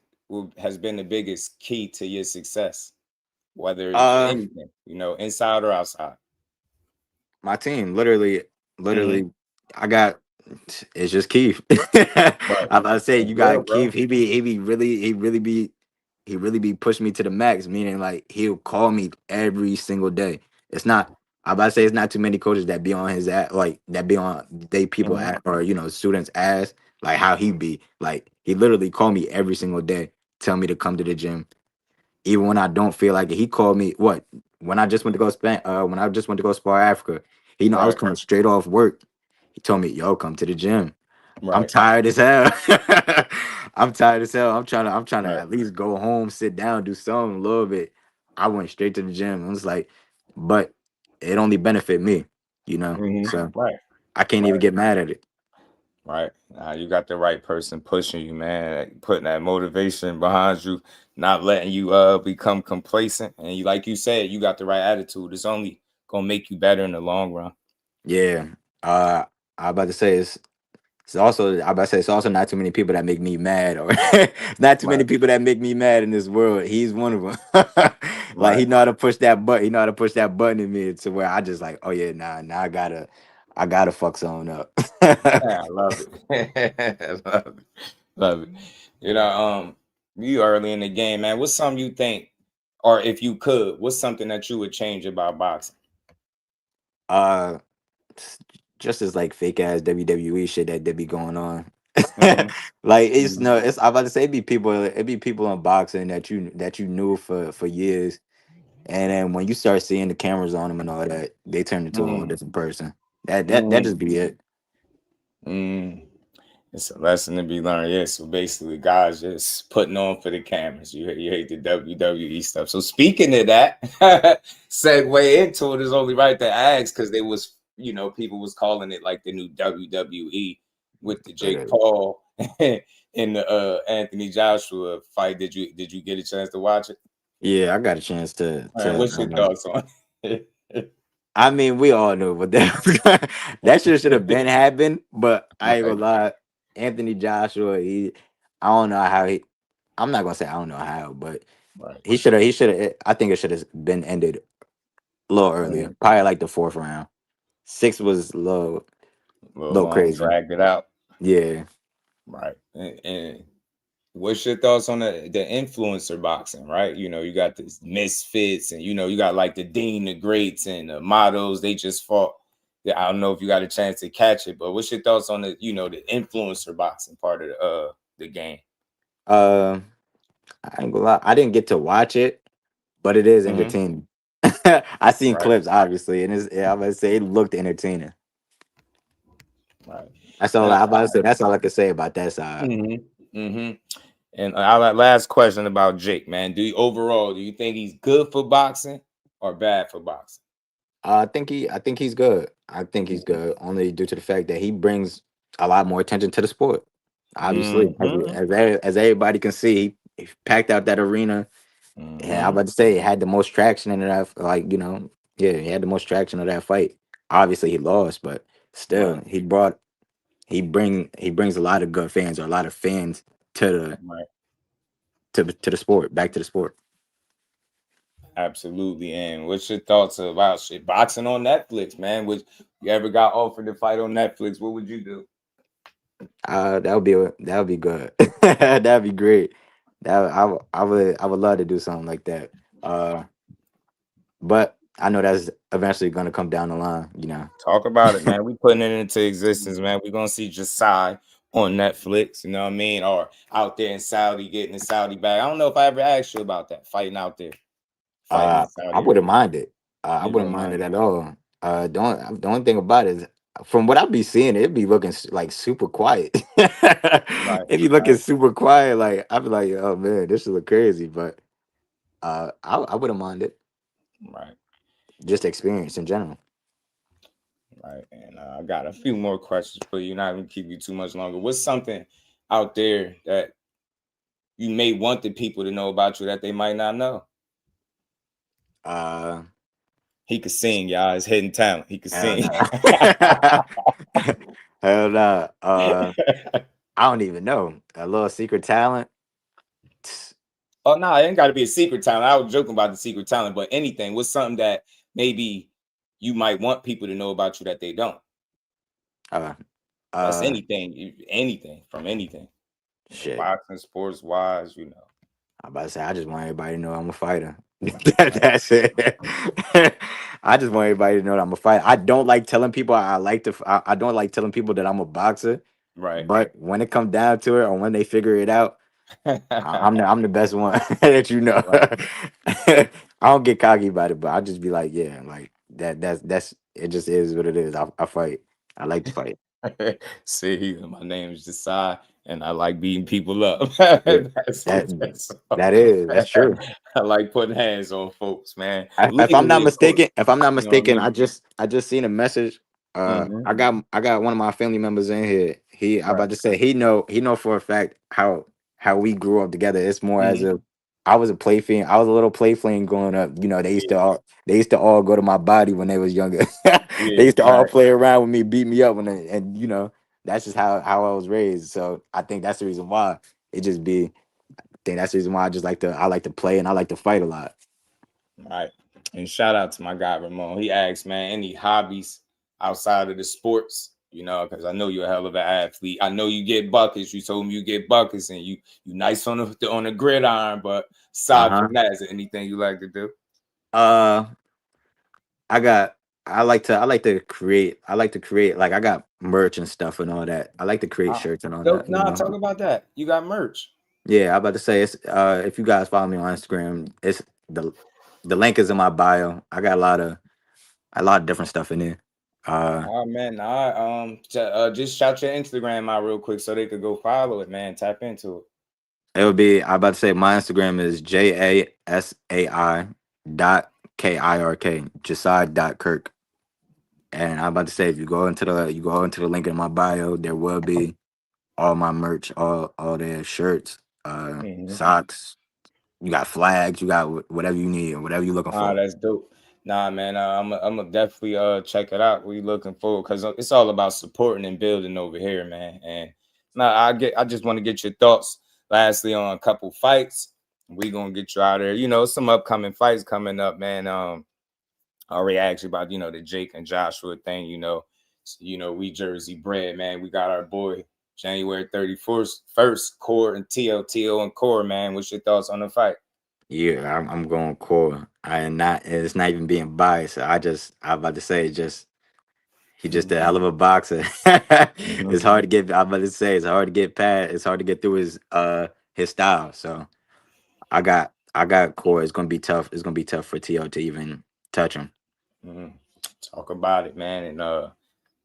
has been the biggest key to your success, whether it's Uh, anything, inside or outside? my team, literally, Hmm. I got. It's just Keith. Right. I'm about to say That's you real, got bro. Keith. He really be pushing me to the max. Meaning like he'll call me every single day. It's not. I'm about to say it's not too many coaches that be on his ass like that be on they people Hmm. at or students ass Like how he be. Like he literally called me every single day, tell me to come to the gym. Even when I don't feel like it. He called me what? When I just went to go when I just went to go spar Africa. He know I was Right, coming straight off work. He told me, yo, come to the gym. I'm right, tired as hell. I'm tired as hell. I'm trying to right. at least go home, sit down, do something a little bit. I went straight to the gym. I was like, but it only benefit me, you know. So Right, I can't even right, get mad at it. right. You got the right person pushing you, man. Putting that motivation behind you, not letting you become complacent. And you, like you said, you got the right attitude. It's only gonna make you better in the long run. Yeah. I about to say it's also not too many people that make me mad, or not too many Right, people that make me mad in this world. He's one of them. Like right. he know how to push that button. He know how to push that button in me to where I just like, oh yeah, nah, now I gotta fuck someone up. Yeah, I love it. I love it. Love it. You know, you early in the game, man. What's something you think, or if you could, what's something that you would change about boxing? uh, just as like fake ass WWE shit that they be going on. Hmm. Like it's Hmm. no, it's I'm about to say it be people in boxing that you knew for years, and then when you start seeing the cameras on them and all that, they turn into a whole Hmm. different person. That Hmm. just be it. Mm. It's a lesson to be learned. Yeah. So basically, guys just putting on for the cameras. You hate the WWE stuff. So speaking of that, segue into it is only right to ask because they was, people was calling it like the new WWE with the Jake Right. Paul and the Anthony Joshua fight. Did you get a chance to watch it? Yeah, I got a chance to All right, to. what's your thoughts on it? I mean, we all know, but that shit should have been happened. But I ain't Right, gonna lie, Anthony Joshua, I don't know how he. I'm not gonna say I don't know how, but right. he should have. I think it should have been ended a little earlier, Mm, probably like the fourth round. Six was a little, a little little long, crazy. dragged it out. Yeah. Right. And what's your thoughts on the influencer boxing, right? You got the misfits and you got like the Dean the Greats and the models, they just fought. Yeah, I don't know if you got a chance to catch it, but what's your thoughts on the influencer boxing part of the game? Uh, I ain't gonna lie, I didn't get to watch it, but it is Hmm. entertaining. I seen Right, clips, obviously, and I'm gonna say it looked entertaining. right. That's all And I'm about to say. That's all I could say about that side. hmm hmm and our last question about Jake, man. Do you think he's good for boxing or bad for boxing? I think he's good. I think he's good only due to the fact that he brings a lot more attention to the sport. Obviously, Hmm. as everybody can see, he packed out that arena. Yeah, I'm Hmm. about to say it had the most traction in that. Like yeah, he had the most traction of that fight. Obviously, he lost, but Right, still, he brings a lot of good fans or a lot of fans to the right. to the sport, back to the sport. Absolutely. And what's your thoughts about shit boxing on Netflix, man? Would you ever got offered to fight on Netflix? What would you do? That would be good. That'd be great. I would love to do something like that. Uh, but I know that's eventually gonna come down the line. Talk about it, man. We putting it into existence, man. We're gonna see Jasai on Netflix, you know what I mean? Or out there in Saudi getting the Saudi bag. I don't know if I ever asked you about that, fighting out there, fighting in I Saudi wouldn't Arabia. mind it. I You wouldn't don't mind mind it it. at all. The only thing about it is, from what I be seeing, it'd be looking like super quiet. Right, It'd be looking right, super quiet. Like I'd be like, oh man, this should look crazy. But I wouldn't mind it. right, Just experience in general. right. And I got a few more questions for you. Not gonna keep you too much longer. What's something out there that you may want the people to know about you that they might not know? Uh, He could sing, y'all. His hidden talent. He could Hell sing. no. Hell no. I don't even know. A little secret talent. Oh no, it ain't got to be a secret talent. I was joking about the secret talent, but anything. What's something that maybe you might want people to know about you that they don't? Uh, That's uh, anything, anything from anything. Shit. Boxing, sports wise. I'm about to say, I just want everybody to know I'm a fighter. That's it. I just want everybody to know that I'm a fighter. I don't like telling people I don't like telling people that I'm a boxer Right. But when it comes down to it, or when they figure it out, I'm the best one that you know. Right. I don't get cocky about it, but I'll just be like, yeah, like that's it. Just is what it is. I fight. I like to fight. See, my name is Jasai, and I like beating people up. Yeah, That's that what that's that's true. I like putting hands on folks, man. If I'm not Legally, of course. mistaken, You know what I I just seen a message. mean? I got one of my family members in here. I Right. about to say he know for a fact how we grew up together. It's more as Mhm. if I was a play fiend. I was a little play fiend growing up. You know, Yeah. they used to all go to my body when they was younger. They Yeah. used to all Right. play around with me, beat me up, and you know that's just how I was raised. So I think that's the reason why it just be. I think that's the reason why I like to play and I like to fight a lot. Right. And shout out to my guy Ramon. He asked, man, any hobbies outside of the sports? You know, because I know you're a hell of an athlete. I know you get buckets. You told me you get buckets, and you nice on the gridiron. But aside Uh from that, is there anything you like to do? huh. I got I like to create. I like to create like I got merch and stuff and all that. I like to create Ah, shirts and all dope. that, you Nah, know. talk about that. You got merch. Yeah, I'm about to say it's if you guys follow me on Instagram, it's the link is in my bio. I got a lot of different stuff in there. Oh man, just shout your Instagram out real quick so they could go follow it, man. Tap into it. It would be I'm about to say my Instagram is JASAI dot KIRK, Jasai dot Kirk. And I'm about to say if you go into the link in my bio, there will be all my merch, all their shirts, Mhm. socks. You got flags. You got whatever you need or whatever you're looking Ah, for. that's dope. Nah, man, I'm gonna definitely check it out. We looking forward because it's all about supporting and building over here, man. And now I just want to get your thoughts. Lastly, on a couple fights, we gonna get you out there. You know, some upcoming fights coming up, man. I already asked you about the Jake and Joshua thing. We Jersey bred, man. We got our boy January 31st, first Core and TLTO and Core, man. What's your thoughts on the fight? Yeah, I'm going core. I am not. It's not even being biased. I'm about to say he just a Mhm. hell of a boxer. Mhm. It's hard to get. I'm about to say it's hard to get past. It's hard to get through his style. So I got core. It's gonna be tough. It's gonna be tough for T.O. to even touch him. Mhm. Talk about it, man. And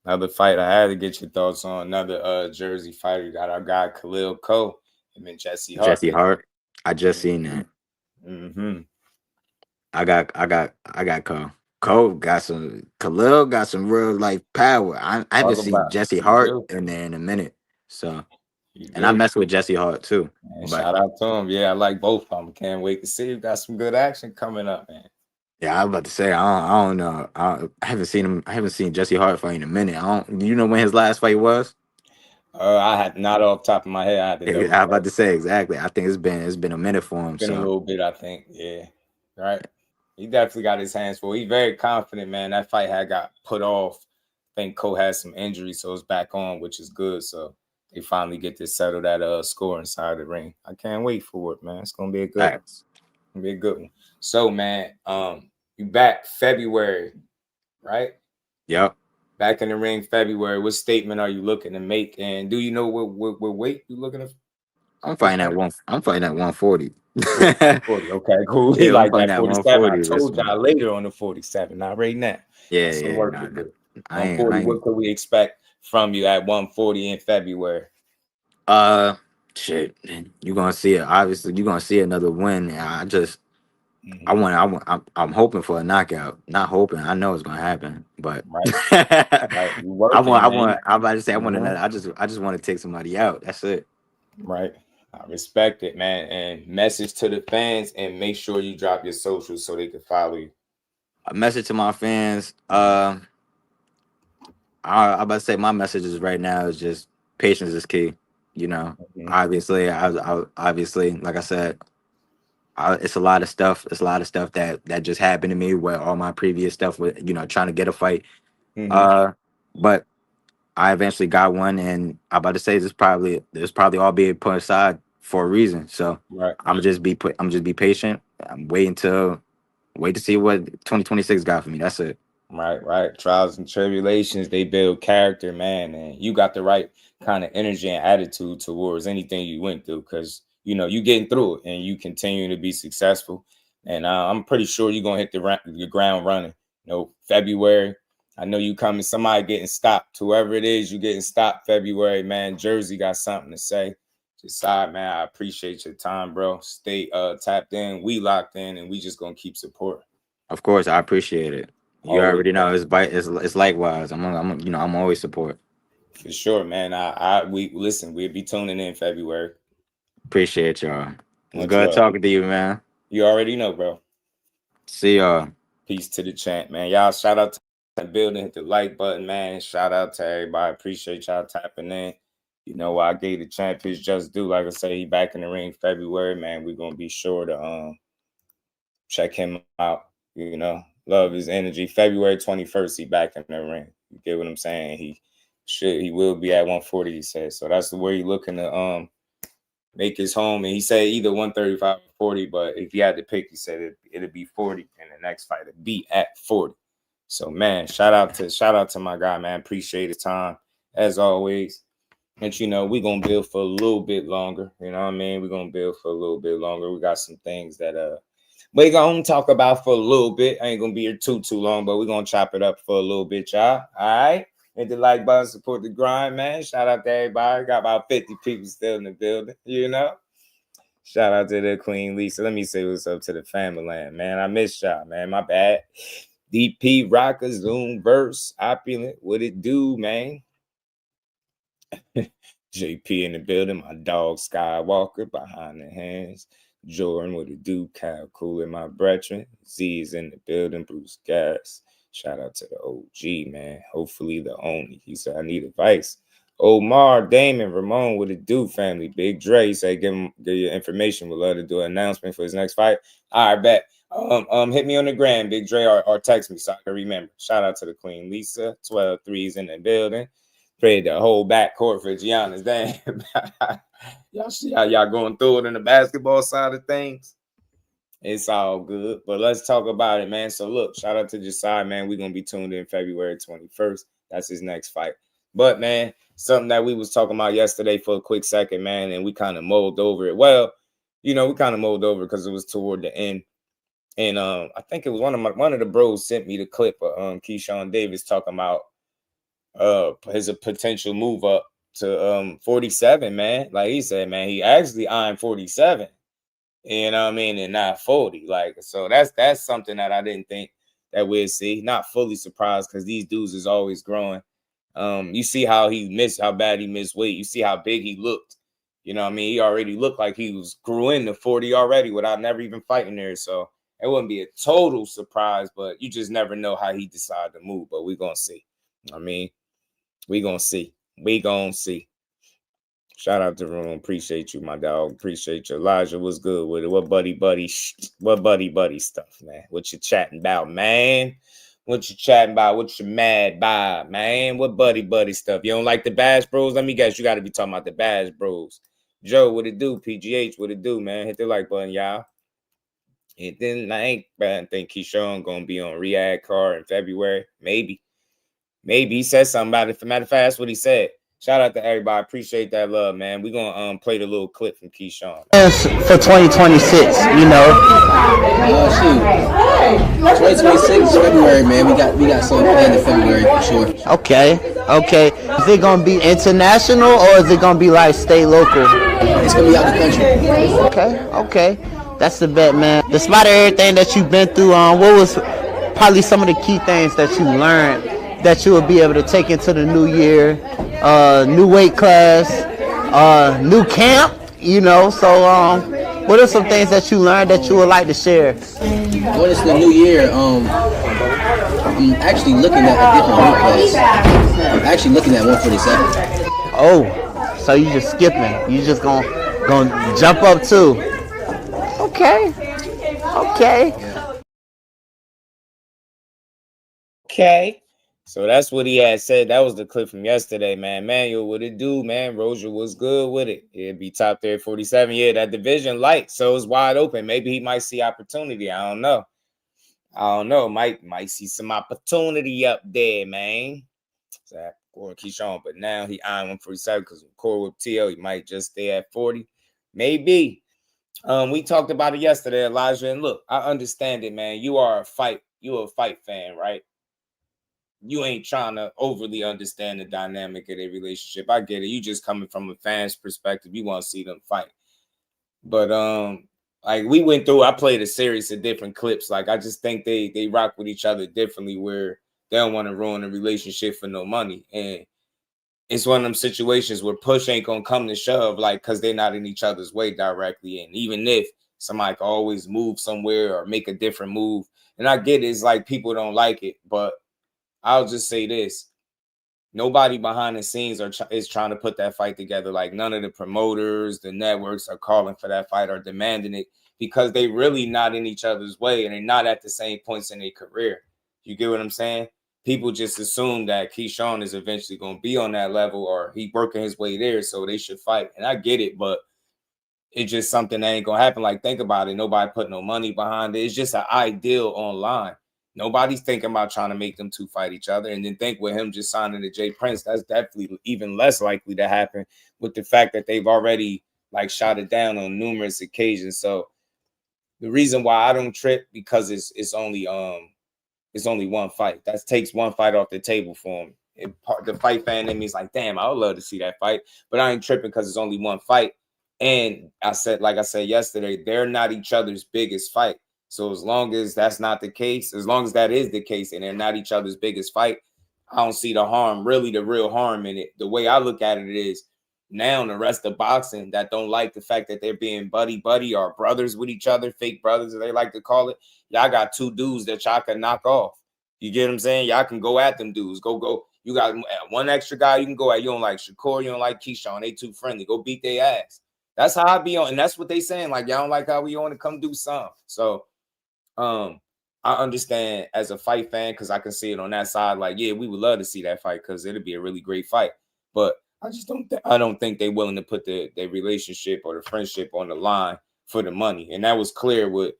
another fight I had to get your thoughts on. Another Jersey fighter. You got our guy Khalil Cole. Him and Jesse Hart. Jesse Hart. I just seen that. Mm-hmm. I got Cole. Cole got some. Khalil got some real like power. I haven't Talk seen about Jesse it. You Hart do. in there in a minute. So You and I do. mess with Jesse Hart too. And But shout out to him. Yeah, I like both of them. Can't wait to see you got some good action coming up, man. yeah, I was about to say I don't know. I haven't seen him. I haven't seen Jesse Hart fight in a minute. I don't. Do you know when his last fight was? I had not off the top of my head. I had to Yeah, double I was check. about to say exactly. I think it's been a minute for him. Been a So little bit, I think. Yeah. Right. He definitely got his hands full. He's very confident, man. That fight had got put off. I think Cole had some injuries, so it's back on, which is good. So they finally get this settled at score inside the ring. I can't wait for it, man. It's gonna be a good one. facts. Gonna be a good one. So, man, you back February, right? Yep. Back in the ring February. What statement are you looking to make? And do you know what weight you looking to this fight? I'm fighting at 140. 40. Okay, cool. He Yeah, I'm like fighting that at 47. I 140 this told one. y'all later on the 47, not right now. Yeah, Got some yeah, work to no, no. do. 140. I ain't. What could we expect from you at 140 in February? Uh, shit. You gonna see it. Obviously, you gonna see another win. Mhm. I'm hoping for a knockout. Not hoping. I know it's gonna happen, but Right, right. You I working, man. want. I'm about to say I want another. Mhm. I just want to take somebody out. That's it. Right. I respect it, man. And message to the fans and make sure you drop your socials so they can follow you. A message to my fans. I'm about to say my message is right now is just patience is key. You know, Mhm. obviously, obviously, like I said, it's a lot of stuff. It's a lot of stuff that just happened to me where all my previous stuff was, trying to get a fight. Mhm. Uh, but I eventually got one, and I'm about to say this probably all being put aside for a reason. So Right. I'm just be patient. I'm waiting to see what 2026 got for me. That's it. Right. Trials and tribulations, they build character, man. And you got the right kind of energy and attitude towards anything you went through because, you getting through it and you continue to be successful. And I'm pretty sure you're going to hit the ground running. February, I know you coming, somebody getting stopped. Whoever it is, you getting stopped February, man. Jersey got something to say. Jasai, man, I appreciate your time, bro. Stay tapped in. We locked in, and we just going to keep supporting. Of course, I appreciate it. You Always, already know it's likewise. I'm always support. for sure, man. We'll be tuning in February. Appreciate y'all. It's Much good love. talking to you, man. You already know, bro. See y'all. Peace to the champ, man. Y'all shout out to the building, hit the like button, man. Shout out to everybody. Appreciate y'all tapping in. I gave the champ his just due. Like I say, he back in the ring February, man. We're gonna be sure to check him out. Love his energy. February 21st, he back in the ring. You get what I'm saying? He will be at 140, he said. So that's the way he's looking to make his home. And he said either 135 or 40, but if he had to pick, he said it'd be 40 and the next fight would be at 40. So man, shout out to my guy, man. Appreciate his time as always. And we're gonna build for a little bit longer. You know what I mean? We're gonna build for a little bit longer. We got some things that we're gonna talk about for a little bit. I ain't gonna be here too long, but we're gonna chop it up for a little bit, y'all. All right. Hit the like button, support the grind, man. Shout out to everybody. Got about 50 people still in the building, Shout out to the Queen Lisa. Let me say what's up to the family land, man. I miss y'all, man. My bad. DP Rocker, Zoom Verse, Opulent. What it do, man? JP in the building. My dog Skywalker behind the hands. Jordan, what it do? Kyle Cool in my brethren. Z is in the building. Bruce Gas. Shout out to the OG, man. Hopefully the only. He said, I need advice. Omar, Damon, Ramon, what it do, family? Big Dre, he said, give your information. We'd love to do an announcement for his next fight. All right, bet. Hit me on the gram, Big Dre, or text me so I can remember. Shout out to the Queen Lisa. 12 threes in the building. Prayed the whole back court for Giannis. Damn. Y'all see how y'all going through it in the basketball side of things? It's all good. But let's talk about it, man. So look, shout out to Jasai, man. We're going to be tuned in February 21st. That's his next fight. But, man, something that we was talking about yesterday for a quick second, man, and we kind of mulled over it. Well, we kind of mulled over because it was toward the end. And I think it was one of the bros sent me the clip of Keyshawn Davis talking about his potential move up to 47, man. Like he said, man, he actually eyeing 47. You know what I mean? And not 40. Like, so that's something that I didn't think that we'd see. Not fully surprised because these dudes is always growing. You see how bad he missed weight. You see how big he looked. You know what I mean? He already looked like he grew into 40 already without never even fighting there. So it wouldn't be a total surprise, but you just never know how he decided to move. But we're going to see. I mean, we're going to see. We going to see. Shout out to Room. Appreciate you, my dog. Appreciate you. Elijah, what's good with it? What buddy stuff, man? What you chatting about, man? What you chatting about? What you mad about, man? What buddy stuff? You don't like the Bash Bros? Let me guess. You got to be talking about the Bash Bros. Joe, what it do? PGH, what it do, man? Hit the like button, y'all. Hit the like button. I think Keyshawn going to be on Riyadh card in February. Maybe. He said something about it. Matter of fact, that's what he said. Shout out to everybody. Appreciate that love, man. We're going to play the little clip from Keyshawn. For 2026, shoot. 2026 February, man. We got something planned in February for sure. Okay. Is it gonna be international or is it gonna be like stay local? It's gonna be out the country. Okay. That's the bet, man. Despite everything that you've been through, what was probably some of the key things that you learned that you will be able to take into the new year? New weight class, new camp, so what are some things that you learned that you would like to share? What is the new year? I'm actually looking at a different weight class. I'm actually looking at 147. Oh, so you just skipping. You just gonna jump up too. Okay. Okay. So that's what he had said. That was the clip from yesterday, man. Manuel, what it do, man? Roger was good with it. It'd be top there at 47. Yeah, that division light, so it's wide open. Maybe he might see opportunity. I don't know. I don't know. Might see some opportunity up there, man. So or Keyshawn, but now he eyeing 147 because Corey with TL, he might just stay at 40. Maybe. We talked about it yesterday, Elijah. And look, I understand it, man. You're a fight fan, right? You ain't trying to overly understand the dynamic of their relationship. I get it. You just coming from a fan's perspective. You want to see them fight. But like we went through, I played a series of different clips. Like I just think they rock with each other differently where they don't want to ruin a relationship for no money. And it's one of them situations where push ain't gonna come to shove, like because they're not in each other's way directly. And even if somebody can always move somewhere or make a different move, and I get it, it's like people don't like it, but I'll just say this. Nobody behind the scenes is trying to put that fight together. Like none of the promoters, the networks are calling for that fight or demanding it because they really not in each other's way and they're not at the same points in their career. You get what I'm saying? People just assume that Keyshawn is eventually going to be on that level or he working his way there, so they should fight. And I get it, but it's just something that ain't going to happen. Like, think about it. Nobody put no money behind it. It's just an ideal online. Nobody's thinking about trying to make them two fight each other. And then think with him just signing to Jay Prince, that's definitely even less likely to happen with the fact that they've already like shot it down on numerous occasions. So the reason why I don't trip because it's only one fight. That takes one fight off the table for him. The fight fan in me is like, damn, I would love to see that fight, but I ain't tripping because it's only one fight. And like I said yesterday, they're not each other's biggest fight. So as long as that's not the case, as long as that is the case and they're not each other's biggest fight, I don't see the real harm in it. The way I look at it is now the rest of boxing that don't like the fact that they're being buddy or brothers with each other, fake brothers, as they like to call it. Y'all got two dudes that y'all can knock off. You get what I'm saying? Y'all can go at them dudes. Go. You got one extra guy you can go at. You don't like Shakur, you don't like Keyshawn. They too friendly. Go beat their ass. That's how I be on. And that's what they saying. Like, y'all don't like how we want to come do something. So I understand as a fight fan because I can see it on that side. Like, yeah, we would love to see that fight because it'd be a really great fight. But I just don't think they're willing to put their relationship or the friendship on the line for the money. And that was clear with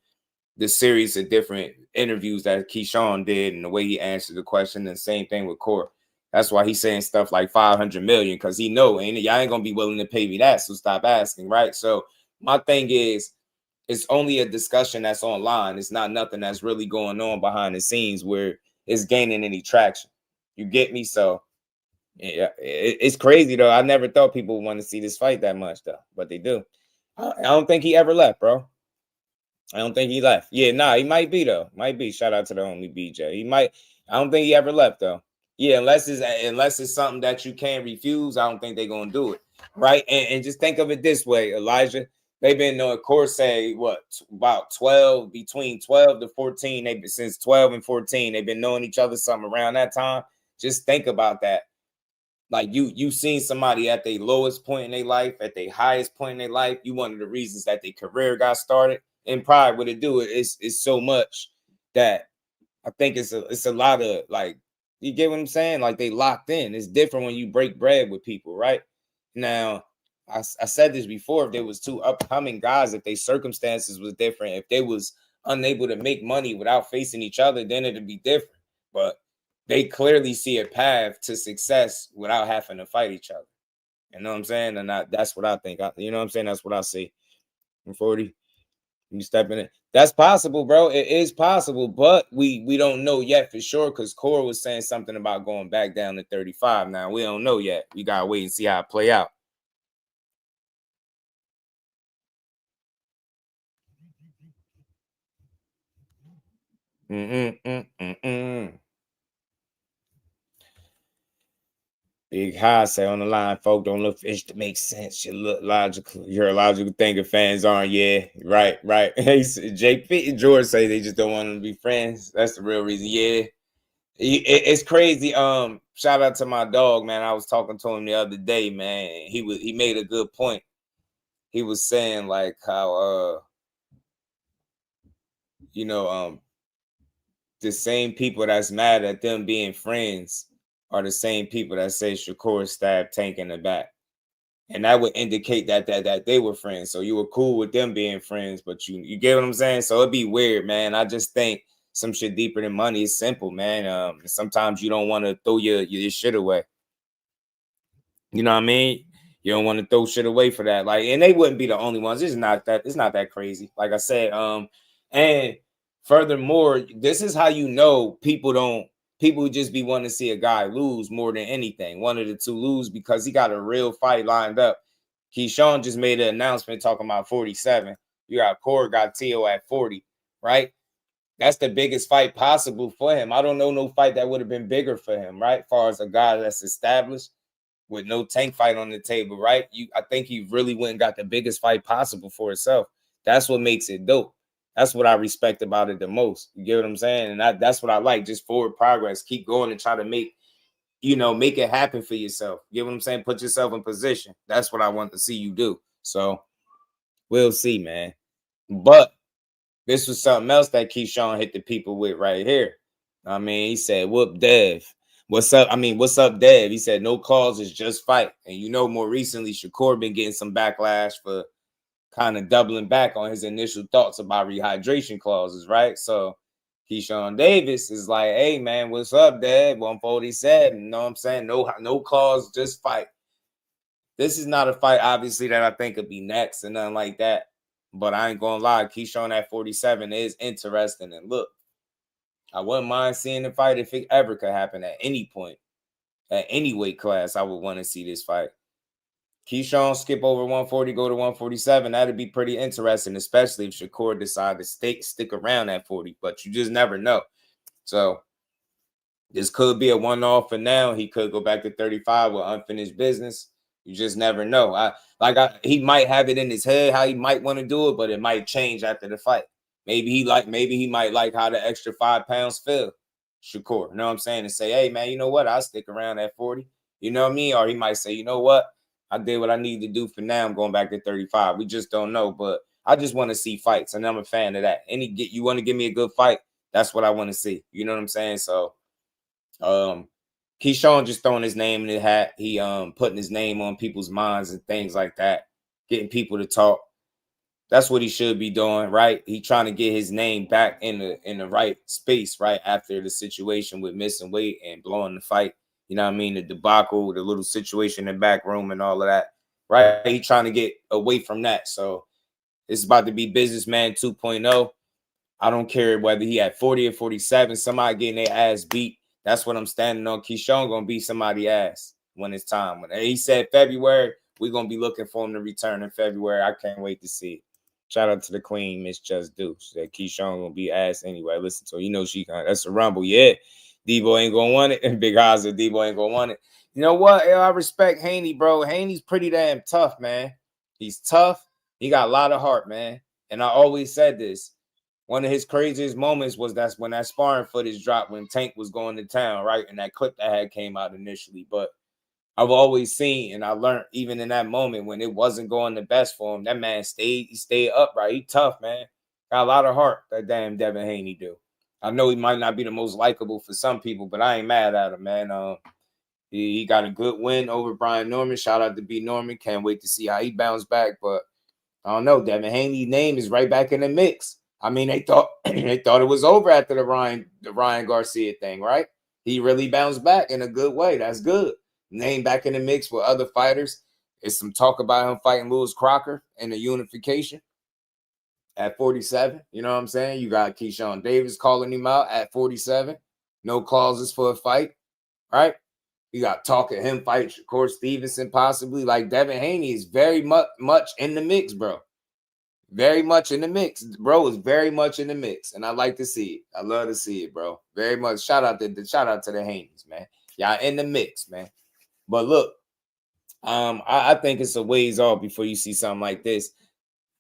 the series of different interviews that Keyshawn did and the way he answered the question. And the same thing with Corey. That's why he's saying stuff like 500 million because he know y'all ain't gonna be willing to pay me that. So stop asking, right? So my thing is, it's only a discussion that's online. It's not nothing that's really going on behind the scenes where it's gaining any traction. You get me? So yeah, it's crazy though. I never thought people would want to see this fight that much though, but they do. I don't think he ever left, bro. I don't think he left. Yeah, nah, he might be though. Might be. Shout out to the homie BJ. He might. I don't think he ever left though. Yeah, unless it's something that you can't refuse. I don't think they're gonna do it, right? And just think of it this way, Elijah. They've been, of course, say what about 12, between 12 to 14. They've been since 12 and 14. They've been knowing each other something around that time. Just think about that. Like you seen somebody at their lowest point in their life, at their highest point in their life. You one of the reasons that their career got started. And probably what it do is so much that I think it's a lot of like, you get what I'm saying? Like they locked in. It's different when you break bread with people, right? Now, I said this before, if there was two upcoming guys, if their circumstances was different, if they was unable to make money without facing each other, then it'd be different. But they clearly see a path to success without having to fight each other. You know what I'm saying? And that's what I think. You know what I'm saying? That's what I see. I'm 40. You step in it. That's possible, bro. It is possible, but we don't know yet for sure because Cora was saying something about going back down to 35. Now, we don't know yet. We got to wait and see how it play out. Big High say on the line, folk don't look fish to make sense. You look logical. You're a logical thinker. Fans aren't. Yeah, right. JP and George say they just don't want them to be friends. That's the real reason. Yeah, it's crazy. Shout out to my dog, man. I was talking to him the other day, man. He made a good point. He was saying like how the same people that's mad at them being friends are the same people that say Shakur stabbed Tank in the back. And that would indicate that they were friends. So you were cool with them being friends, but you get what I'm saying? So it'd be weird, man. I just think some shit deeper than money. It's simple, man. Sometimes you don't want to throw your shit away. You know what I mean? You don't want to throw shit away for that. Like, and they wouldn't be the only ones. It's not that crazy. Like I said, and furthermore, this is how you know people just be wanting to see a guy lose more than anything. One of the two lose because he got a real fight lined up. Keyshawn just made an announcement talking about 47. You got Garcia at 40, right? That's the biggest fight possible for him. I don't know no fight that would have been bigger for him, right? As far as a guy that's established with no tank fight on the table, right? I think he really went and got the biggest fight possible for himself. That's what makes it dope. That's what I respect about it the most. You get what I'm saying? And that's what I like, just forward progress. Keep going and try to make it happen for yourself. You get what I'm saying? Put yourself in position. That's what I want to see you do. So we'll see, man. But this was something else that Keyshawn hit the people with right here. I mean, he said, whoop Dev. What's up? What's up, Dev? He said, no calls is just fight. And more recently, Shakur been getting some backlash for kind of doubling back on his initial thoughts about rehydration clauses, right? So Keyshawn Davis is like, hey, man, what's up, Dev? 147. You know what I'm saying? No calls, just fight. This is not a fight, obviously, that I think could be next and nothing like that. But I ain't gonna lie, Keyshawn at 47 is interesting. And look, I wouldn't mind seeing the fight if it ever could happen at any point. At any weight class, I would want to see this fight. Keyshawn skip over 140, go to 147. That'd be pretty interesting, especially if Shakur decide to stick around at 40. But you just never know. So this could be a one-off for now. He could go back to 35 with unfinished business. You just never know. He might have it in his head how he might want to do it, but it might change after the fight. Maybe he might like how the extra 5 pounds feel. Shakur, you know what I'm saying? And say, hey, man, you know what? I'll stick around at 40. You know what I mean? Or he might say, you know what? I did what I need to do for now. I'm going back to 35. We just don't know. But I just want to see fights, and I'm a fan of that. You want to give me a good fight? That's what I want to see. You know what I'm saying? So, Keyshawn just throwing his name in the hat. He putting his name on people's minds and things like that, getting people to talk. That's what he should be doing, right? He trying to get his name back in the right space, right? After the situation with missing weight and blowing the fight. You know what I mean? The debacle, the little situation in the back room and all of that, right? He trying to get away from that. So it's about to be businessman 2.0. I don't care whether he had 40 or 47, somebody getting their ass beat. That's what I'm standing on. Keyshawn going to beat somebody's ass when it's time. When he said February, we're going to be looking for him to return in February. I can't wait to see it. Shout out to the queen, Miss Just Do. She said Keyshawn going to be ass anyway. Listen to her. That's a rumble. Yeah. Debo ain't going to want it. And Big Oz said Debo ain't going to want it. You know what? I respect Haney, bro. Haney's pretty damn tough, man. He's tough. He got a lot of heart, man. And I always said this. One of his craziest moments was when that sparring footage dropped when Tank was going to town, right? And that clip that had came out initially. But I've always seen, and I learned even in that moment when it wasn't going the best for him, that man stayed upright. He tough, man. Got a lot of heart, that damn Devin Haney do. I know he might not be the most likable for some people, but I ain't mad at him, man. He got a good win over Brian Norman. Shout out to B. Norman. Can't wait to see how he bounced back. But I don't know. Devin Haney's name is right back in the mix. I mean, they thought it was over after the Ryan Garcia thing, right? He really bounced back in a good way. That's good. Name back in the mix with other fighters. There's some talk about him fighting Lewis Crocker in the unification at 47. You know what I'm saying? You got Keyshawn Davis calling him out at 47. No clauses for a fight, right? You got talk of him fight Shakur Stevenson possibly. Like Devin Haney is very much in the mix, bro. Very much in the mix. Bro is very much in the mix. And I like to see it. I love to see it, bro. Very much. Shout out to the Haneys, man. Y'all in the mix, man. But look, I think it's a ways off before you see something like this.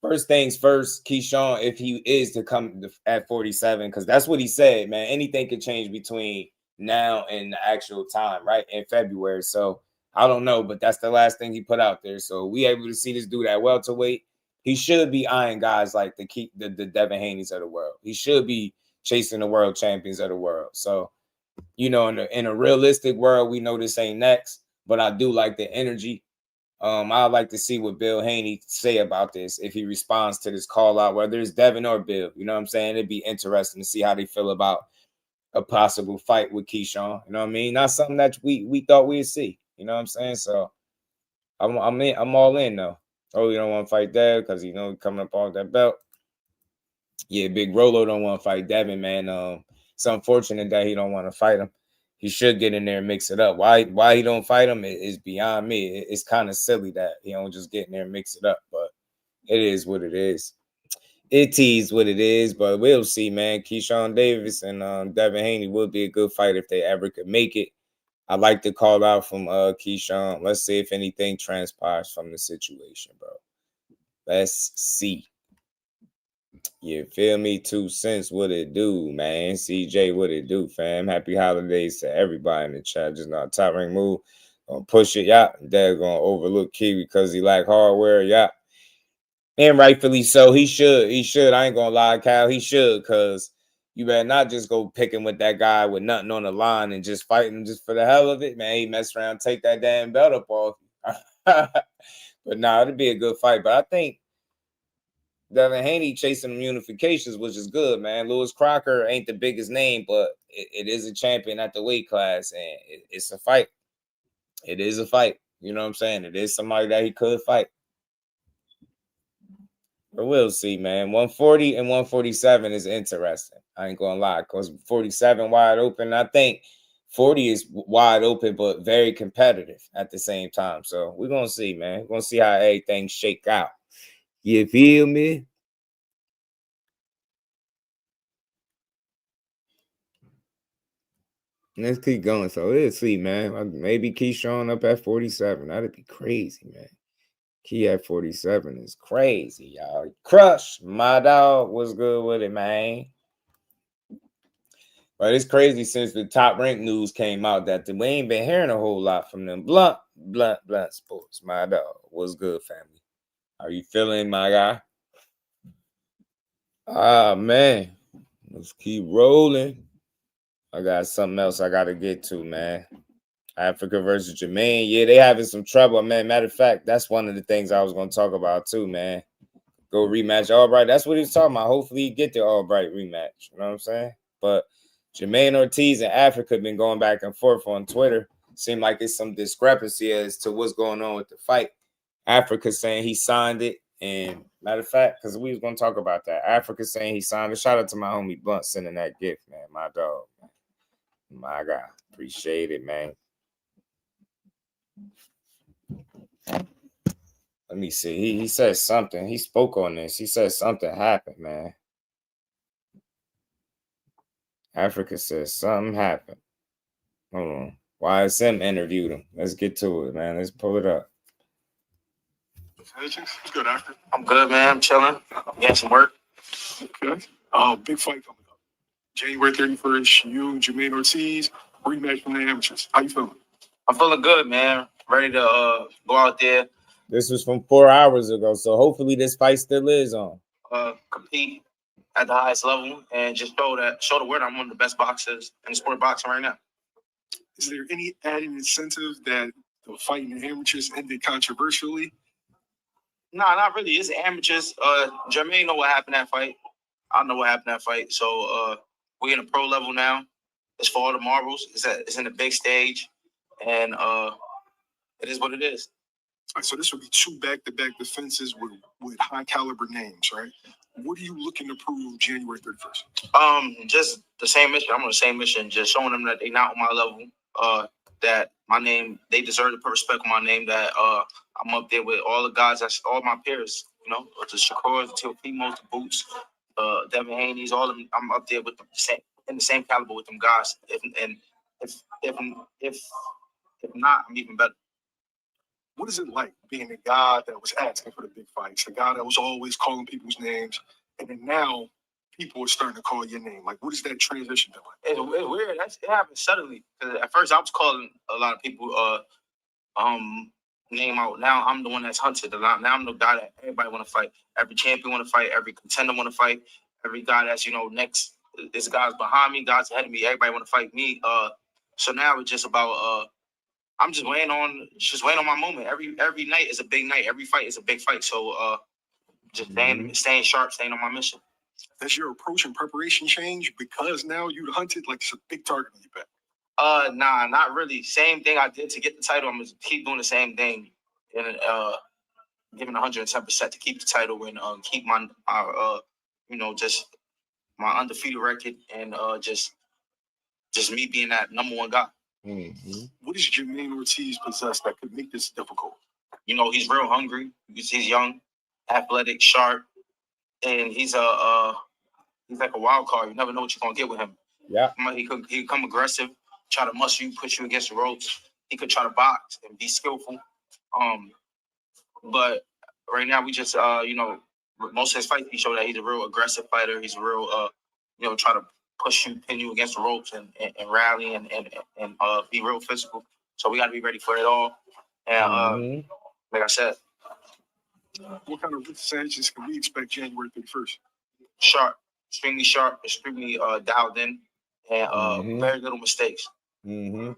First things first, Keyshawn, if he is to come at 47, because that's what he said, man. Anything could change between now and the actual time, right? In February. So I don't know, but that's the last thing he put out there. So we able to see this dude at welterweight. He should be eyeing guys like the Devin Haneys of the world. He should be chasing the world champions of the world. So, in a realistic world, we know this ain't next, but I do like the energy. I'd like to see what Bill Haney say about this if he responds to this call out, whether it's Devin or Bill. You know what I'm saying? It'd be interesting to see how they feel about a possible fight with Keyshawn. You know what I mean? Not something that we thought we'd see. You know what I'm saying? So I'm all in though. Oh, you don't want to fight Dev because coming up off that belt. Yeah, Big Rolo don't want to fight Devin, man. It's unfortunate that he don't want to fight him. He should get in there and mix it up. Why he don't fight him is beyond me. It's kind of silly that he don't just get in there and mix it up, but it is what it is. It is what it is, but we'll see, man. Keyshawn Davis and Devin Haney would be a good fight if they ever could make it. I'd like to call out from Keyshawn. Let's see if anything transpires from the situation, bro. Let's see. You feel me? 2 cents, what it do, man? CJ, what it do, fam? Happy holidays to everybody in the chat. Just not top rank move. Gonna push it, yeah. Dad gonna overlook Kiwi because he like hardware, yeah. And rightfully so. He should. I ain't gonna lie, Cal. He should, because you better not just go picking with that guy with nothing on the line and just fighting just for the hell of it, man. He mess around, take that damn belt up off. But nah, it'd be a good fight. But I think Devin Haney chasing them unifications, which is good, man. Lewis Crocker ain't the biggest name, but it is a champion at the weight class, and it's a fight. It is a fight. You know what I'm saying? It is somebody that he could fight. But we'll see, man. 140 and 147 is interesting. I ain't gonna lie, because 47 wide open. I think 40 is wide open, but very competitive at the same time. So we're gonna see, man. We're gonna see how everything shake out. You feel me? Let's keep going. So let's see, man. Maybe Keyshawn up at 47. That'd be crazy, man. Key at 47 is crazy, y'all. Crush, my dog. What's good with it, man? But it's crazy since the top rank news came out that we ain't been hearing a whole lot from them. Blunt sports, my dog. What's good, family? How you feeling, my guy? Ah, man. Let's keep rolling. I got something else I got to get to, man. Africa versus Jamaine. Yeah, they having some trouble, man. Matter of fact, that's one of the things I was going to talk about, too, man. Go rematch Albright. That's what he was talking about. Hopefully, he get the Albright rematch. You know what I'm saying? But Jamaine Ortiz and Africa have been going back and forth on Twitter. Seem like it's some discrepancy as to what's going on with the fight. Africa saying he signed it. And matter of fact, because we was going to talk about that. Africa saying he signed it. Shout out to my homie Blunt sending that gift, man. My dog. Man. My guy. Appreciate it, man. Let me see. He said something. He spoke on this. He said something happened, man. Africa says something happened. Hold on. YSM interviewed him. Let's get to it, man. Let's pull it up. Hitchins, what's good, Africa? I'm good, man. I'm chilling. I'm getting some work. Okay. Big fight coming up. January 31st, you, Jamaine Ortiz, rematch from the amateurs. How you feeling? I'm feeling good, man. Ready to go out there. This was from 4 hours ago, so hopefully this fight still is on. Compete at the highest level and just show the world I'm one of the best boxers in the sport of boxing right now. Is there any added incentive that the fight in the amateurs ended controversially? No, not really. It's amateurs. Jamaine know what happened that fight. I know what happened that fight. So we're in a pro level now. It's for all the marbles. It's in the big stage, and it is what it is. All right, so this would be 2 back-to-back defenses with high caliber names, right? What are you looking to prove January 31st? Just the same mission. I'm on the same mission, just showing them that they're not on my level. That my name, they deserve to put respect on my name. That I'm up there with all the guys, that's all my peers. You know, the Shakurs, the Teofimos, the Boots, Devin Haney's, all of them. I'm up there with them, in the same caliber with them guys. If not, I'm even better. What is it like being the guy that was asking for the big fights, the guy that was always calling people's names, and then now people are starting to call your name? Like, what is that transition been like? It's weird. It happened suddenly. At first, I was calling a lot of people name out. Now I'm the one that's hunted a lot. Now I'm the guy that everybody want to fight. Every champion want to fight. Every contender want to fight. Every guy that's next. This guy's behind me. Guys ahead of me. Everybody want to fight me. So now it's just about I'm just waiting on my moment. Every night is a big night. Every fight is a big fight. So just staying sharp, staying on my mission. Does your approach and preparation change because now you hunted? Like, it's a big target on your back. Nah, not really. Same thing I did to get the title. I'm gonna keep doing the same thing, and giving 110% to keep the title and keep my just my undefeated record and just me being that number one guy. Mm-hmm. What does Jamaine Ortiz possess that could make this difficult? He's real hungry. He's young, athletic, sharp, and he's like a wild card. You never know what you're gonna get with him. Yeah, he could come aggressive, try to muscle you, put you against the ropes. He could try to box and be skillful. But right now we just most of his fights he showed that he's a real aggressive fighter. He's a real try to push you, pin you against the ropes and rally and be real physical. So we got to be ready for it all. And like I said, what kind of Hitchins can we expect January 31st? Sharp, extremely dialed in, and very little mistakes. I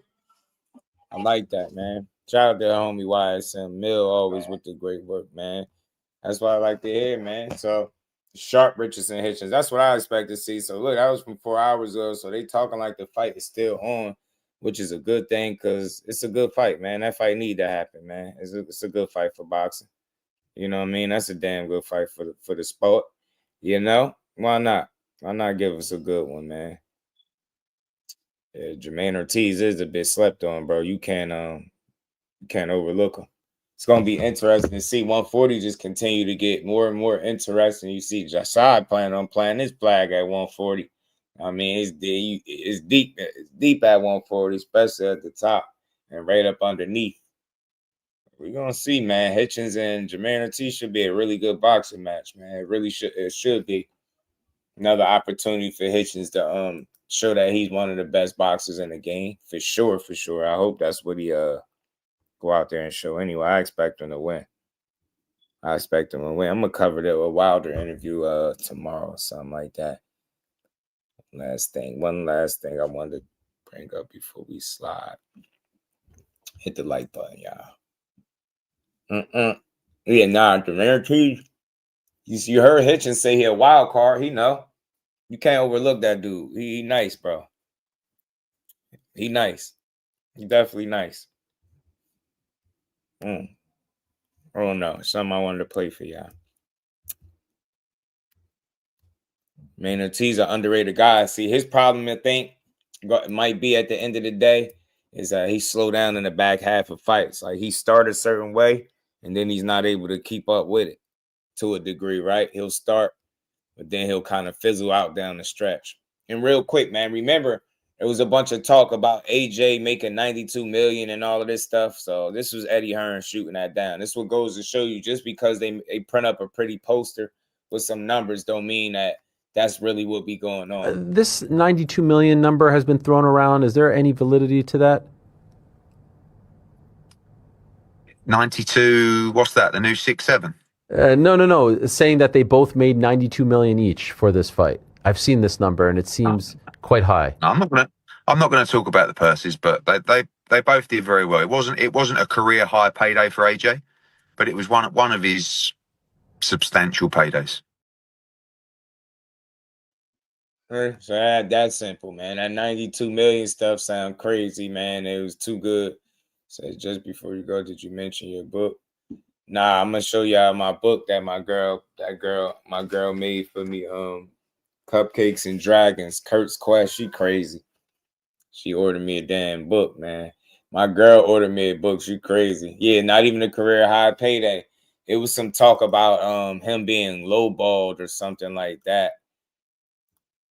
like that, man. Shout out to homie YSM Mill, always with the great work, man. That's what I like to hear, man. So sharp, Richardson, Hitchins. That's what I expect to see. So look, that was from 4 hours ago. So they talking like the fight is still on, which is a good thing because it's a good fight, man. That fight need to happen, man. It's a good fight for boxing. You know what I mean? That's a damn good fight for the sport. You know? Why not? Why not give us a good one, man? Yeah, Jamaine Ortiz is a bit slept on, bro. You can't overlook him. It's gonna be interesting to see 140 just continue to get more and more interesting. You see Jasai planning on playing his flag at 140. I mean, it's deep at 140, especially at the top and right up underneath. We're gonna see, man. Hitchins and Jamaine Ortiz should be a really good boxing match, man. It really should. It should be another opportunity for Hitchins to show that he's one of the best boxers in the game for sure. For sure. I hope that's what he go out there and show. Anyway, I expect him to win. I'm gonna cover the Wilder interview tomorrow, something like that. One last thing I wanted to bring up before we slide. Hit the like button, y'all. Yeah, nah, Jamaine Ortiz. You heard Hitchins say he a wild card. He know. You can't overlook that dude. He nice, bro. He nice. He definitely nice. Oh no, something I wanted to play for y'all. Man, Ortiz an underrated guy. See, his problem, I think, might be at the end of the day, is that he slowed down in the back half of fights. Like he started a certain way, and then he's not able to keep up with it to a degree, right? He'll start, but then he'll kind of fizzle out down the stretch. And real quick, man, remember, there was a bunch of talk about AJ making $92 million and all of this stuff. So this was Eddie Hearn shooting that down. This what goes to show you, just because they print up a pretty poster with some numbers don't mean that that's really what be going on. This 92 million number has been thrown around. Is there any validity to that? 92, what's that, the new 6-7? No. Saying that they both made 92 million each for this fight. I've seen this number and it seems quite high. No, I'm not gonna talk about the purses, but they both did very well. It wasn't a career high payday for AJ, but it was one of his substantial paydays. So that's simple, man. That 92 million stuff sound crazy, man. It was too good. So just before you go, did you mention your book? Nah, I'm gonna show y'all my book that my girl made for me. Cupcakes and Dragons. Kurt's Quest. She crazy. She ordered me a damn book, man. My girl ordered me a book. She crazy. Yeah, not even a career high payday. It was some talk about him being lowballed or something like that.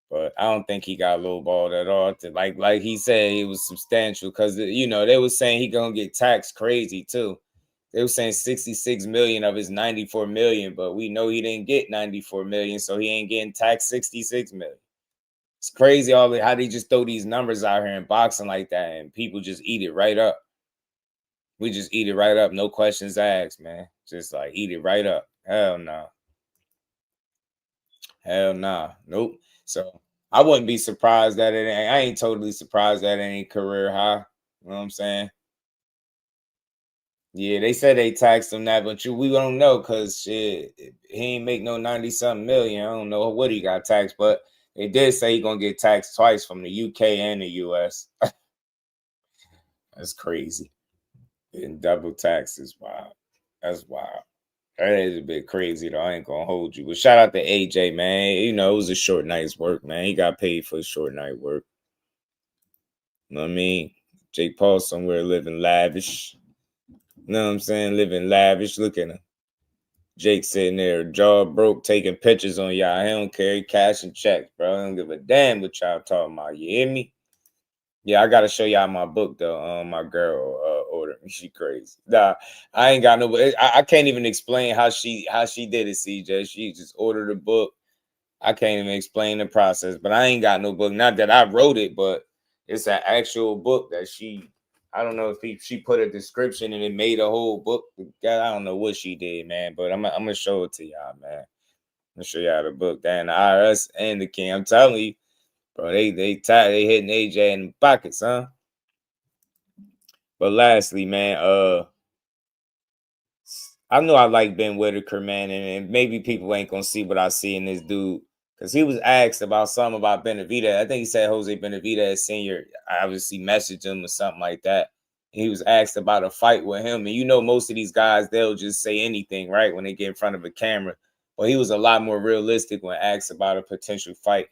But I don't think he got lowballed at all. Like he said, it was substantial because, they were saying he going to get taxed crazy too. They were saying 66 million of his 94 million, but we know he didn't get 94 million, so he ain't getting taxed 66 million. It's crazy how they just throw these numbers out here in boxing like that, and people just eat it right up. We just eat it right up. No questions asked, man. Just like eat it right up. Hell no. Hell nah. Nope. So I wouldn't be surprised that I ain't totally surprised that it ain't career high. You know what I'm saying? Yeah, they said they taxed him that, but we don't know because shit, he ain't make no 90-something million. I don't know what he got taxed, but they did say he gonna get taxed twice from the UK and the US. That's crazy. Getting double taxes, wow. That's wild. That is a bit crazy though. I ain't gonna hold you. But shout out to AJ, man. You know, it was a short night's work, man. He got paid for a short night work. You know what I mean? Jake Paul somewhere living lavish. You know what I'm saying? Living lavish. Look at him. Jake sitting there, jaw broke, taking pictures on y'all. He don't carry cash and checks, bro. I don't give a damn what y'all talking about. You hear me? Yeah, I gotta show y'all my book though. My girl ordered me. She crazy. Nah, I ain't got no. I can't even explain how she did it. CJ, she just ordered a book. I can't even explain the process, but I ain't got no book. Not that I wrote it, but it's an actual book that she. I don't know if she put a description and it made a whole book. God, I don't know what she did, man. But I'm gonna show it to y'all, man. I'm gonna show y'all the book. Damn, the IRS and the king. I'm telling you. Bro, they hitting AJ in the pockets, huh? But lastly, man, I know I like Ben Whitaker, man, and maybe people ain't gonna see what I see in this dude because he was asked about something about Benavidez. I think he said Jose Benavidez Sr. I obviously messaged him or something like that. He was asked about a fight with him, and you know most of these guys they'll just say anything, right, when they get in front of a camera. Well, he was a lot more realistic when asked about a potential fight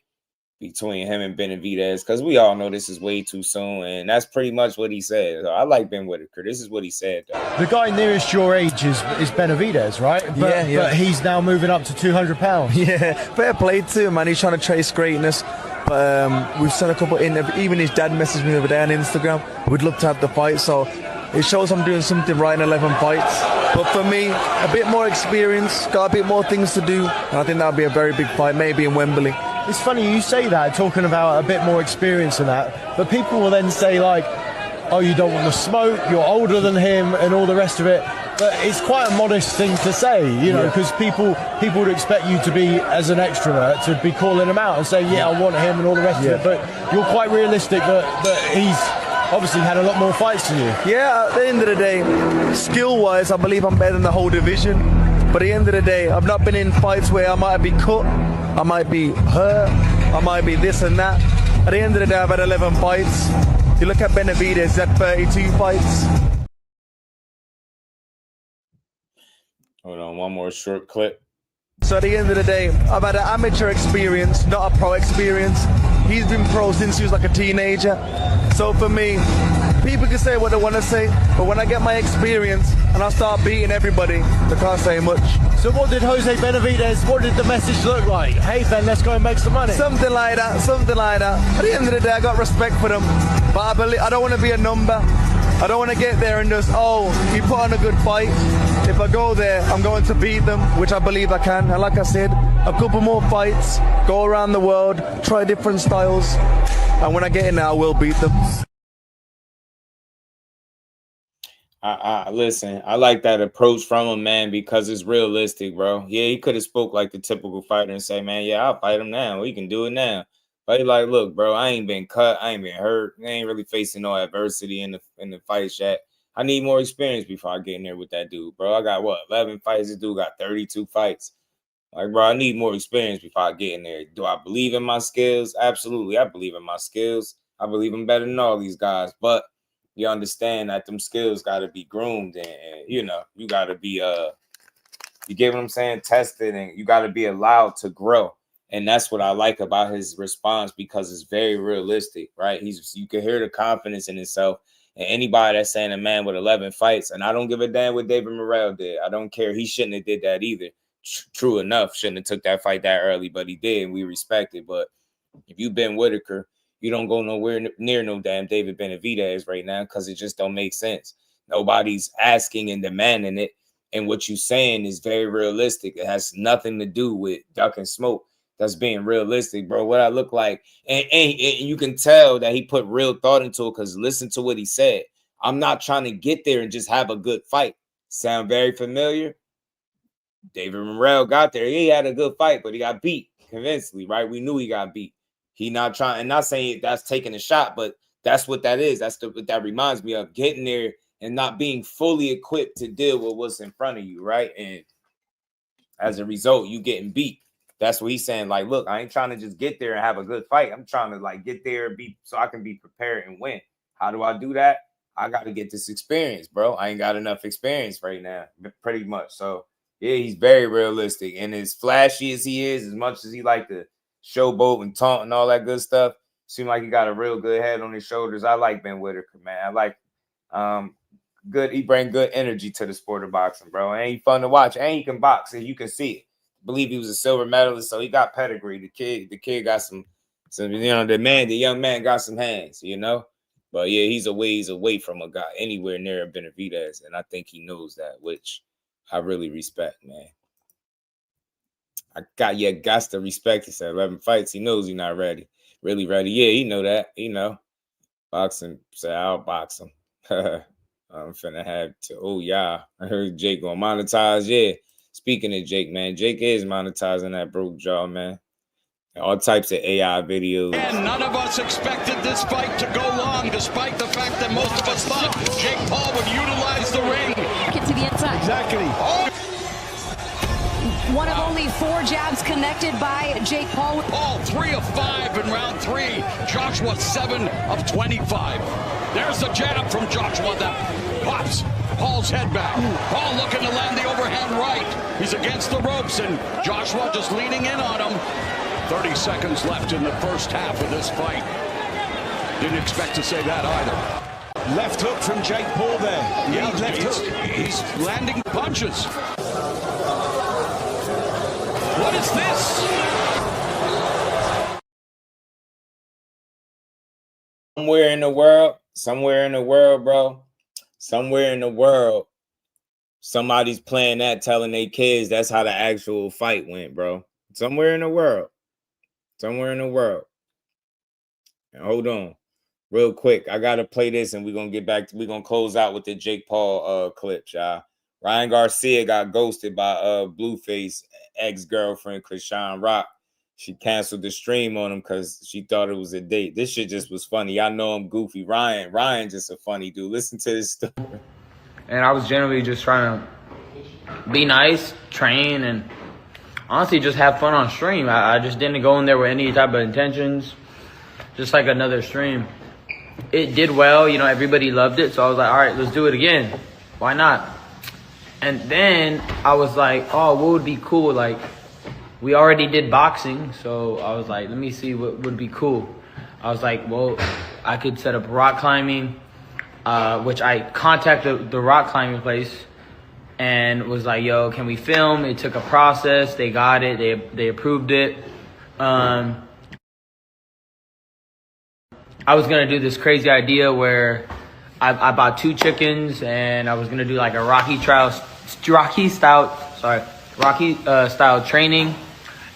between him and Benavidez, because we all know this is way too soon, and that's pretty much what he said. So I like Ben Whitaker. This is what he said, though. The guy nearest your age is Benavidez, right? But, yeah. But he's now moving up to 200 pounds. Yeah, fair play to him, man. He's trying to chase greatness. But we've sent a couple in. Even his dad messaged me the other day on Instagram. We'd love to have the fight, so it shows I'm doing something right in 11 fights. But for me, a bit more experience, got a bit more things to do, and I think that'll be a very big fight, maybe in Wembley. It's funny you say that, talking about a bit more experience in that, but people will then say like, oh, you don't want to smoke, you're older than him and all the rest of it. But it's quite a modest thing to say, you know, because people would expect you to be, as an extrovert, to be calling him out and saying, yeah, I want him and all the rest of it. But you're quite realistic that he's obviously had a lot more fights than you. Yeah, at the end of the day, skill-wise, I believe I'm better than the whole division. But at the end of the day, I've not been in fights where I might be cut, I might be hurt, I might be this and that. At the end of the day, I've had 11 fights. You look at Benavidez, he's had 32 fights. Hold on, one more short clip. So at the end of the day, I've had an amateur experience, not a pro experience. He's been pro since he was like a teenager. So for me, people can say what they want to say, but when I get my experience and I start beating everybody, they can't say much. So what did Jose Benavidez, what did the message look like? Hey Ben, let's go and make some money. Something like that, something like that. At the end of the day, I got respect for them, but I don't want to be a number. I don't want to get there and just, oh, he put on a good fight. If I go there, I'm going to beat them, which I believe I can. And like I said, a couple more fights, go around the world, try different styles, and when I get in there, I will beat them. Listen, I like that approach from him, man, because it's realistic, bro. Yeah, he could have spoke like the typical fighter and say, man, yeah, I'll fight him now. We can do it now. But he like, look, bro, I ain't been cut. I ain't been hurt. I ain't really facing no adversity in the fight yet. I need more experience before I get in there with that dude, bro. I got, 11 fights? This dude got 32 fights. Like, bro, I need more experience before I get in there. Do I believe in my skills? Absolutely. I believe in my skills. I believe I'm better than all these guys. But you understand that them skills got to be groomed and, you know, you got to be, you get what I'm saying, tested, and you got to be allowed to grow. And that's what I like about his response, because it's very realistic, right? You can hear the confidence in himself. And anybody that's saying a man with 11 fights, and I don't give a damn what David Morrell did. I don't care. He shouldn't have did that either. True enough, shouldn't have took that fight that early, but he did, and we respect it. But if you've been Whitaker, you don't go nowhere near no damn David Benavidez right now, because it just don't make sense. Nobody's asking and demanding it. And what you're saying is very realistic. It has nothing to do with duck and smoke. That's being realistic, bro. What I look like. And you can tell that he put real thought into it, because listen to what he said. I'm not trying to get there and just have a good fight. Sound very familiar? David Morrell got there. He had a good fight, but he got beat convincingly, right? We knew he got beat. He not trying, and not saying that's taking a shot, but that's what that is. That's what that reminds me of. Getting there and not being fully equipped to deal with what's in front of you, right? And as a result, you getting beat. That's what he's saying. Like, look, I ain't trying to just get there and have a good fight. I'm trying to like get there and be so I can be prepared and win. How do I do that? I got to get this experience, bro. I ain't got enough experience right now, pretty much. So yeah, he's very realistic. And as flashy as he is, as much as he like to showboat and taunt and all that good stuff, seems like he got a real good head on his shoulders. I like Ben Whitaker, man. I like good. He bring good energy to the sport of boxing, bro. And he fun to watch. And he can box, and you can see it. I believe he was a silver medalist, so he got pedigree. The kid got some the young man got some hands, But yeah, he's a ways away from a guy anywhere near a Benavidez, and I think he knows that, which I really respect, man. Got to respect. He said 11 fights. He knows he's not ready, really ready. Yeah, he know that. Boxing. Say I'll box him. I'm finna have to. Oh yeah, I heard Jake gonna monetize. Yeah. Speaking of Jake, man, Jake is monetizing that broke jaw, man. All types of AI videos. And none of us expected this fight to go long, despite the fact that most of us thought Jake Paul would utilize the ring. Get to the inside. Exactly. Oh. One of only 4 jabs connected by Jake Paul. Paul 3 of 5 in round 3. Joshua 7 of 25. There's the jab from Joshua that pops Paul's head back. Paul looking to land the overhand right. He's against the ropes, and Joshua just leaning in on him. 30 seconds left in the first half of this fight. Didn't expect to say that either. Left hook from Jake Paul there. Yeah, left hook. He's landing punches. What is this? Somewhere in the world, bro. Somewhere in the world, somebody's playing that, telling their kids that's how the actual fight went, bro. Somewhere in the world. And hold on, real quick. I gotta play this, and we're gonna get back. We're gonna close out with the Jake Paul clips, y'all. Ryan Garcia got ghosted by Blueface ex-girlfriend Chrisean Rock. She canceled the stream on him because she thought it was a date. This shit just was funny. I know I'm goofy. Ryan just a funny dude. Listen to this story. And I was generally just trying to be nice, train, and honestly just have fun on stream. I just didn't go in there with any type of intentions, just like another stream. It did well, everybody loved it. So I was like, all right, let's do it again. Why not? And then I was like, oh, what would be cool? Like, we already did boxing. So I was like, let me see what would be cool. I was like, well, I could set up rock climbing, which I contacted the rock climbing place and was like, yo, can we film? It took a process. They got it. They approved it. I was going to do this crazy idea where I bought 2 chickens and I was going to do like a Rocky style training.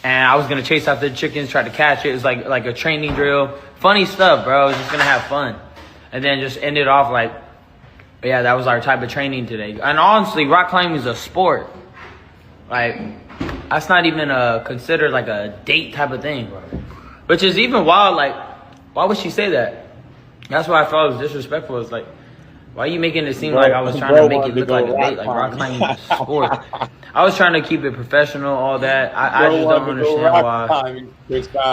And I was going to chase after the chickens, try to catch it. It was like a training drill. Funny stuff, bro. I was just going to have fun. And then just ended off like, yeah, that was our type of training today. And honestly, rock climbing is a sport. Like, that's not even considered like a date type of thing. Which is even wild. Like, why would she say that? That's why I thought it was disrespectful. It's like, why are you making it seem like I was trying to make it look like a date? Like, rock climbing is a sport. I was trying to keep it professional, all that. I just don't understand why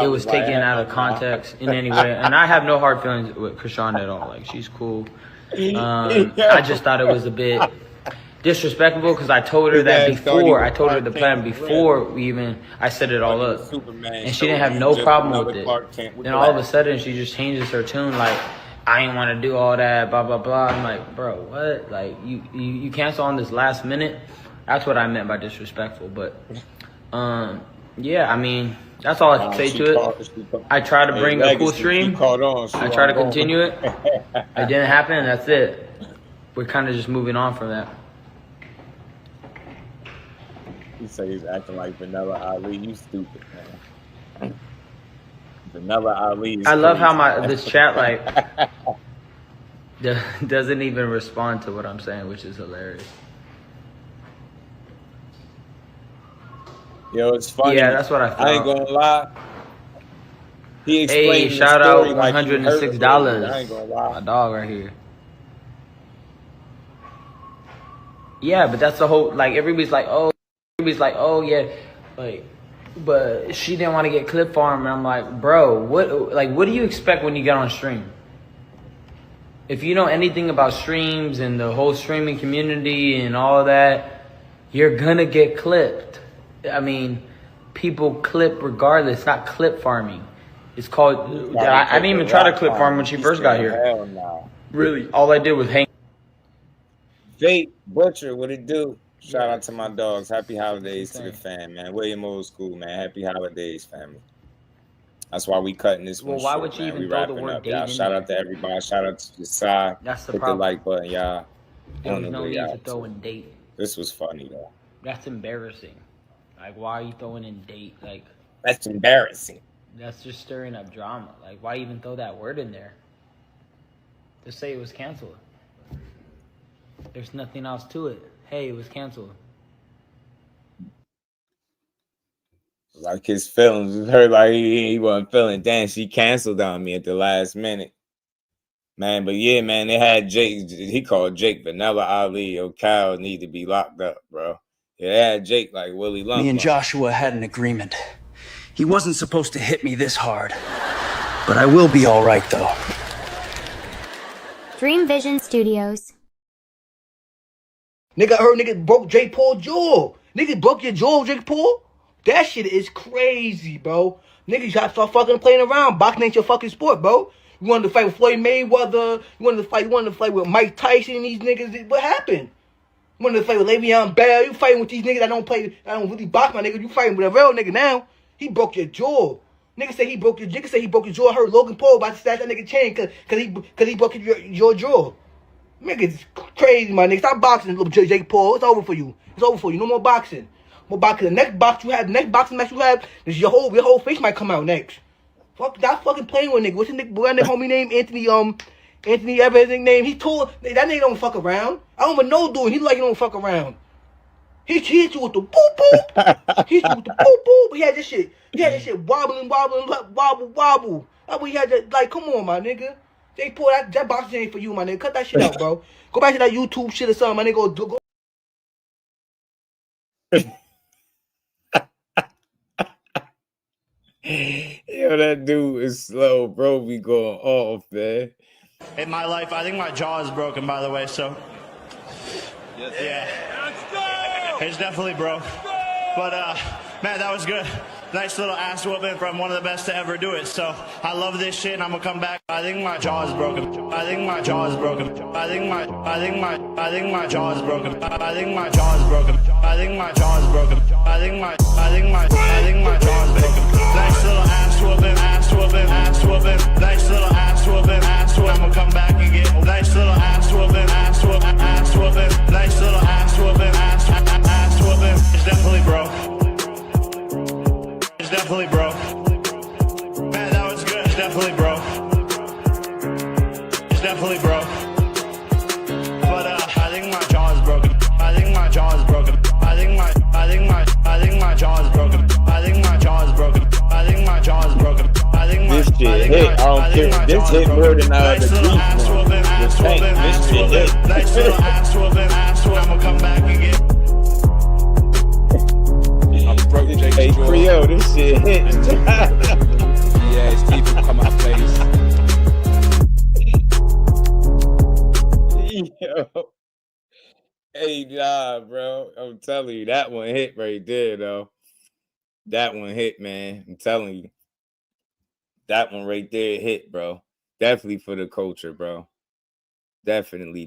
it was taken out of context in any way. And I have no hard feelings with Keyshawn at all. Like, she's cool. I just thought it was a bit disrespectful because I told her that before. I told her the plan before I set it all up. And she didn't have no problem with it. Then all of a sudden, she just changes her tune like, I ain't want to do all that, blah, blah, blah. I'm like, bro, what? Like, you cancel on this last minute? That's what I meant by disrespectful. But, yeah, I mean, that's all I can say to it. I try to bring a cool stream. I try to continue it. It didn't happen, and that's it. We're kind of just moving on from that. He said he's acting like Vanilla Ali. You stupid, man. Vanilla Ali. I love how this chat like doesn't even respond to what I'm saying, which is hilarious. Yo, it's funny. Yeah, that's what I thought. I ain't gonna lie. He explained hey, shout out like $106. I ain't gonna lie. My dog right here. Yeah, but that's the whole, like, everybody's like, oh yeah, like, but she didn't want to get clip farm, and I'm like, bro, what do you expect when you get on stream? If you know anything about streams and the whole streaming community and all that, you're gonna get clipped. I mean, people clip regardless. It's not clip farming. It's called. I didn't even try to clip farm when she first got here. Hell no. Really, all I did was hang. Fate Butcher, what it do? Shout out to my dogs. Happy holidays to the fam, man. William Old School, man. Happy holidays, family. That's why we cutting this one. Well, why short, would you man. even We throw the wrapping word up, date y'all. in Shout there? out to everybody. Shout out to Jasai. That's the Hit problem. the like button, y'all. There's no need to throw in date. This was funny though. That's embarrassing. Like, why are you throwing in date? Like, that's embarrassing. That's just stirring up drama. Like, why even throw that word in there? Just say it was canceled. There's nothing else to it. Hey, it was canceled. Like his feelings was hurt, like he wasn't feeling. Damn, she canceled on me at the last minute, man. But yeah, man, they had Jake. He called Jake Vanilla Ali. Or Kyle need to be locked up, bro. Yeah, they had Jake like Willie Lump. Me and Joshua had an agreement. He wasn't supposed to hit me this hard, but I will be all right though. Dream Vision Studios. Nigga, I heard nigga broke Jake Paul's jaw. Nigga broke your jaw, Jake Paul? That shit is crazy, bro. Niggas gotta start fucking playing around. Boxing ain't your fucking sport, bro. You wanted to fight with Floyd Mayweather. You wanted to fight with Mike Tyson and these niggas. What happened? You wanted to fight with Le'Veon Bell. You fighting with these niggas that don't really box, my nigga. You fighting with a real nigga now. He broke your jaw. Nigga say he broke your jaw. I heard Logan Paul about to snatch that nigga chain cause he broke your jaw. Nigga, it's crazy, my nigga. Stop boxing, little Jake Paul. It's over for you. It's over for you. No more boxing. More boxing. The next boxing match you have, is your whole face might come out next. Fuck, stop fucking playing with nigga. What's his nigga? What that homie name? Anthony everything name. He told that nigga don't fuck around. I don't even know dude. He like he don't fuck around. He hit you with the boop boop. He hit you with the boop boop. He had this shit wobbling, wobble. That's what he had to, like, come on, my nigga. Jake Paul, that boxing ain't for you, my nigga. Cut that shit out, bro. Go back to that YouTube shit or something, my nigga. Go. Yo, that dude is slow, bro. Be going off, man. In my life, I think my jaw is broken, by the way, so. Yeah. Let's go! It's definitely broke. But, man, that was good. Nice little ass whooping from one of the best to ever do it. So I love this shit and I'm gonna come back. I think my jaw is broken. I think my jaw is broken. I think my jaw is broken. I think my jaw is broken. I think my jaw is broken. I think my jaw is broken. Nice little ass whooping. Nice little ass whooping. I'm gonna come back and get nice little ass whooping. Nice little ass whooping. It's definitely broke. It's definitely broke. Man, that was good. It's definitely broke. It's definitely broke. But I think my jaw is broken. I think my jaw is broken. I think my jaw is broken. I think my jaw is broken. I think my jaw is broken. I think my this shit hit. I don't care. This hit more than the beef one. This shit hit. Nice little ass whooping. I'ma come back and get. Hey, Creole, this shit hit. Yeah, it's people come out place. Yo. Hey, nah, bro. I'm telling you, that one hit right there, though. That one hit, man. I'm telling you. That one right there hit, bro. Definitely for the culture, bro. Definitely,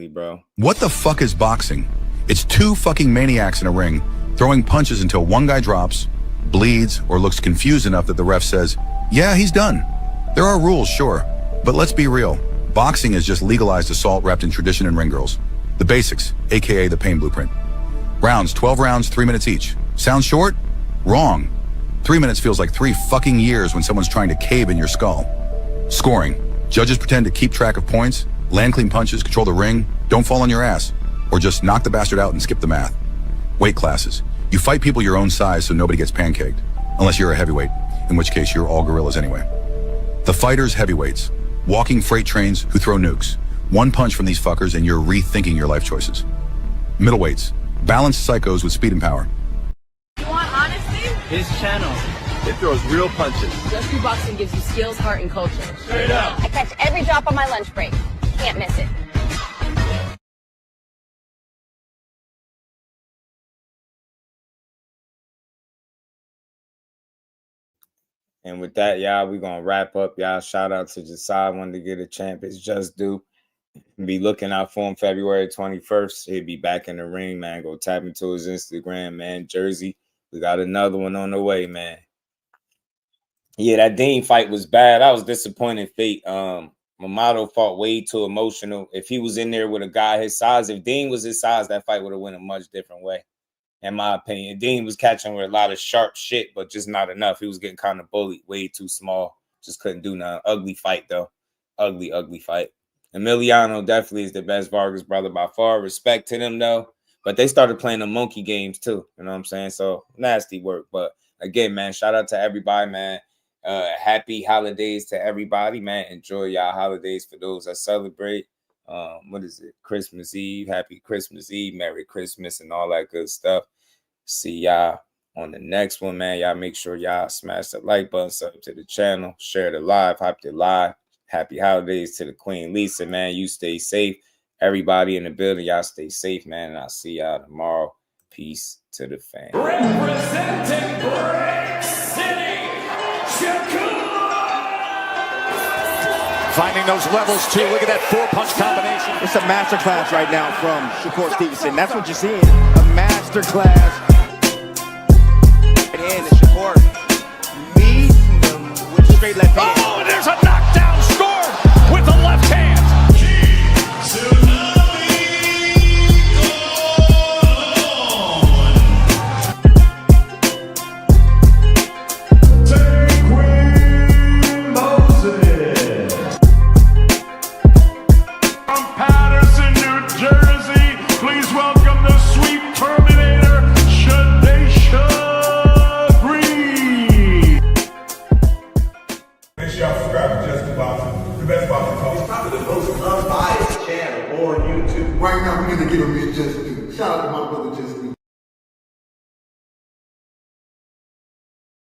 bro. What the fuck is boxing? It's two fucking maniacs in a ring, throwing punches until one guy drops, bleeds, or looks confused enough that the ref says, yeah, he's done. There are rules, sure, but let's be real. Boxing is just legalized assault wrapped in tradition and ring girls. The basics, aka the pain blueprint. Rounds, 12 rounds, 3 minutes each. Sounds short? Wrong. 3 minutes feels like 3 fucking years when someone's trying to cave in your skull. Scoring. Judges pretend to keep track of points, land clean punches, control the ring, don't fall on your ass, or just knock the bastard out and skip the math. Weight classes. You fight people your own size so nobody gets pancaked, unless you're a heavyweight, in which case you're all gorillas anyway. The fighters, heavyweights, walking freight trains who throw nukes. One punch from these fuckers and you're rethinking your life choices. Middleweights. Balanced psychos with speed and power. You want honesty? His channel. It throws real punches. Just Do Boxing gives you skills, heart, and culture. Straight up. I catch every drop on my lunch break. Can't miss it. And with that, y'all, we're going to wrap up. Y'all, shout out to Jasai. Wanted to get a champ. It's just due. Be looking out for him February 21st. He'll be back in the ring, man. Go tap into his Instagram, man. Jersey. We got another one on the way, man. Yeah, that Dean fight was bad. I was disappointed. Fate. Mamato fought way too emotional. If he was in there with a guy his size, if Dean was his size, that fight would have went a much different way, in my opinion. Dean was catching with a lot of sharp shit, but just not enough. He was getting kind of bullied, way too small. Just couldn't do nothing. Ugly fight, though. Ugly fight. Emiliano definitely is the best Vargas brother by far. Respect to them, though. But they started playing the monkey games, too. You know what I'm saying? So, nasty work. But, again, man, shout out to everybody, man. Happy holidays to everybody, man. Enjoy y'all holidays for those that celebrate. What is it? Christmas Eve. Happy Christmas Eve. Merry Christmas and all that good stuff. See y'all on the next one, man. Y'all make sure y'all smash the like button, sub to the channel, share the live, hype the live. Happy holidays to the Queen Lisa, man. You stay safe. Everybody in the building, y'all stay safe, man. And I'll see y'all tomorrow. Peace to the fam. Representing Brick City, Finding those levels, too. Look at that four-punch combination. It's a masterclass right now from Shakur Stevenson. That's what you're seeing. A masterclass. And Shakur meeting them with straight left hand. Oh, and there's a knockdown scored with the left hand. Right now, we're going to give him his just due. Shout out to my brother Just Due.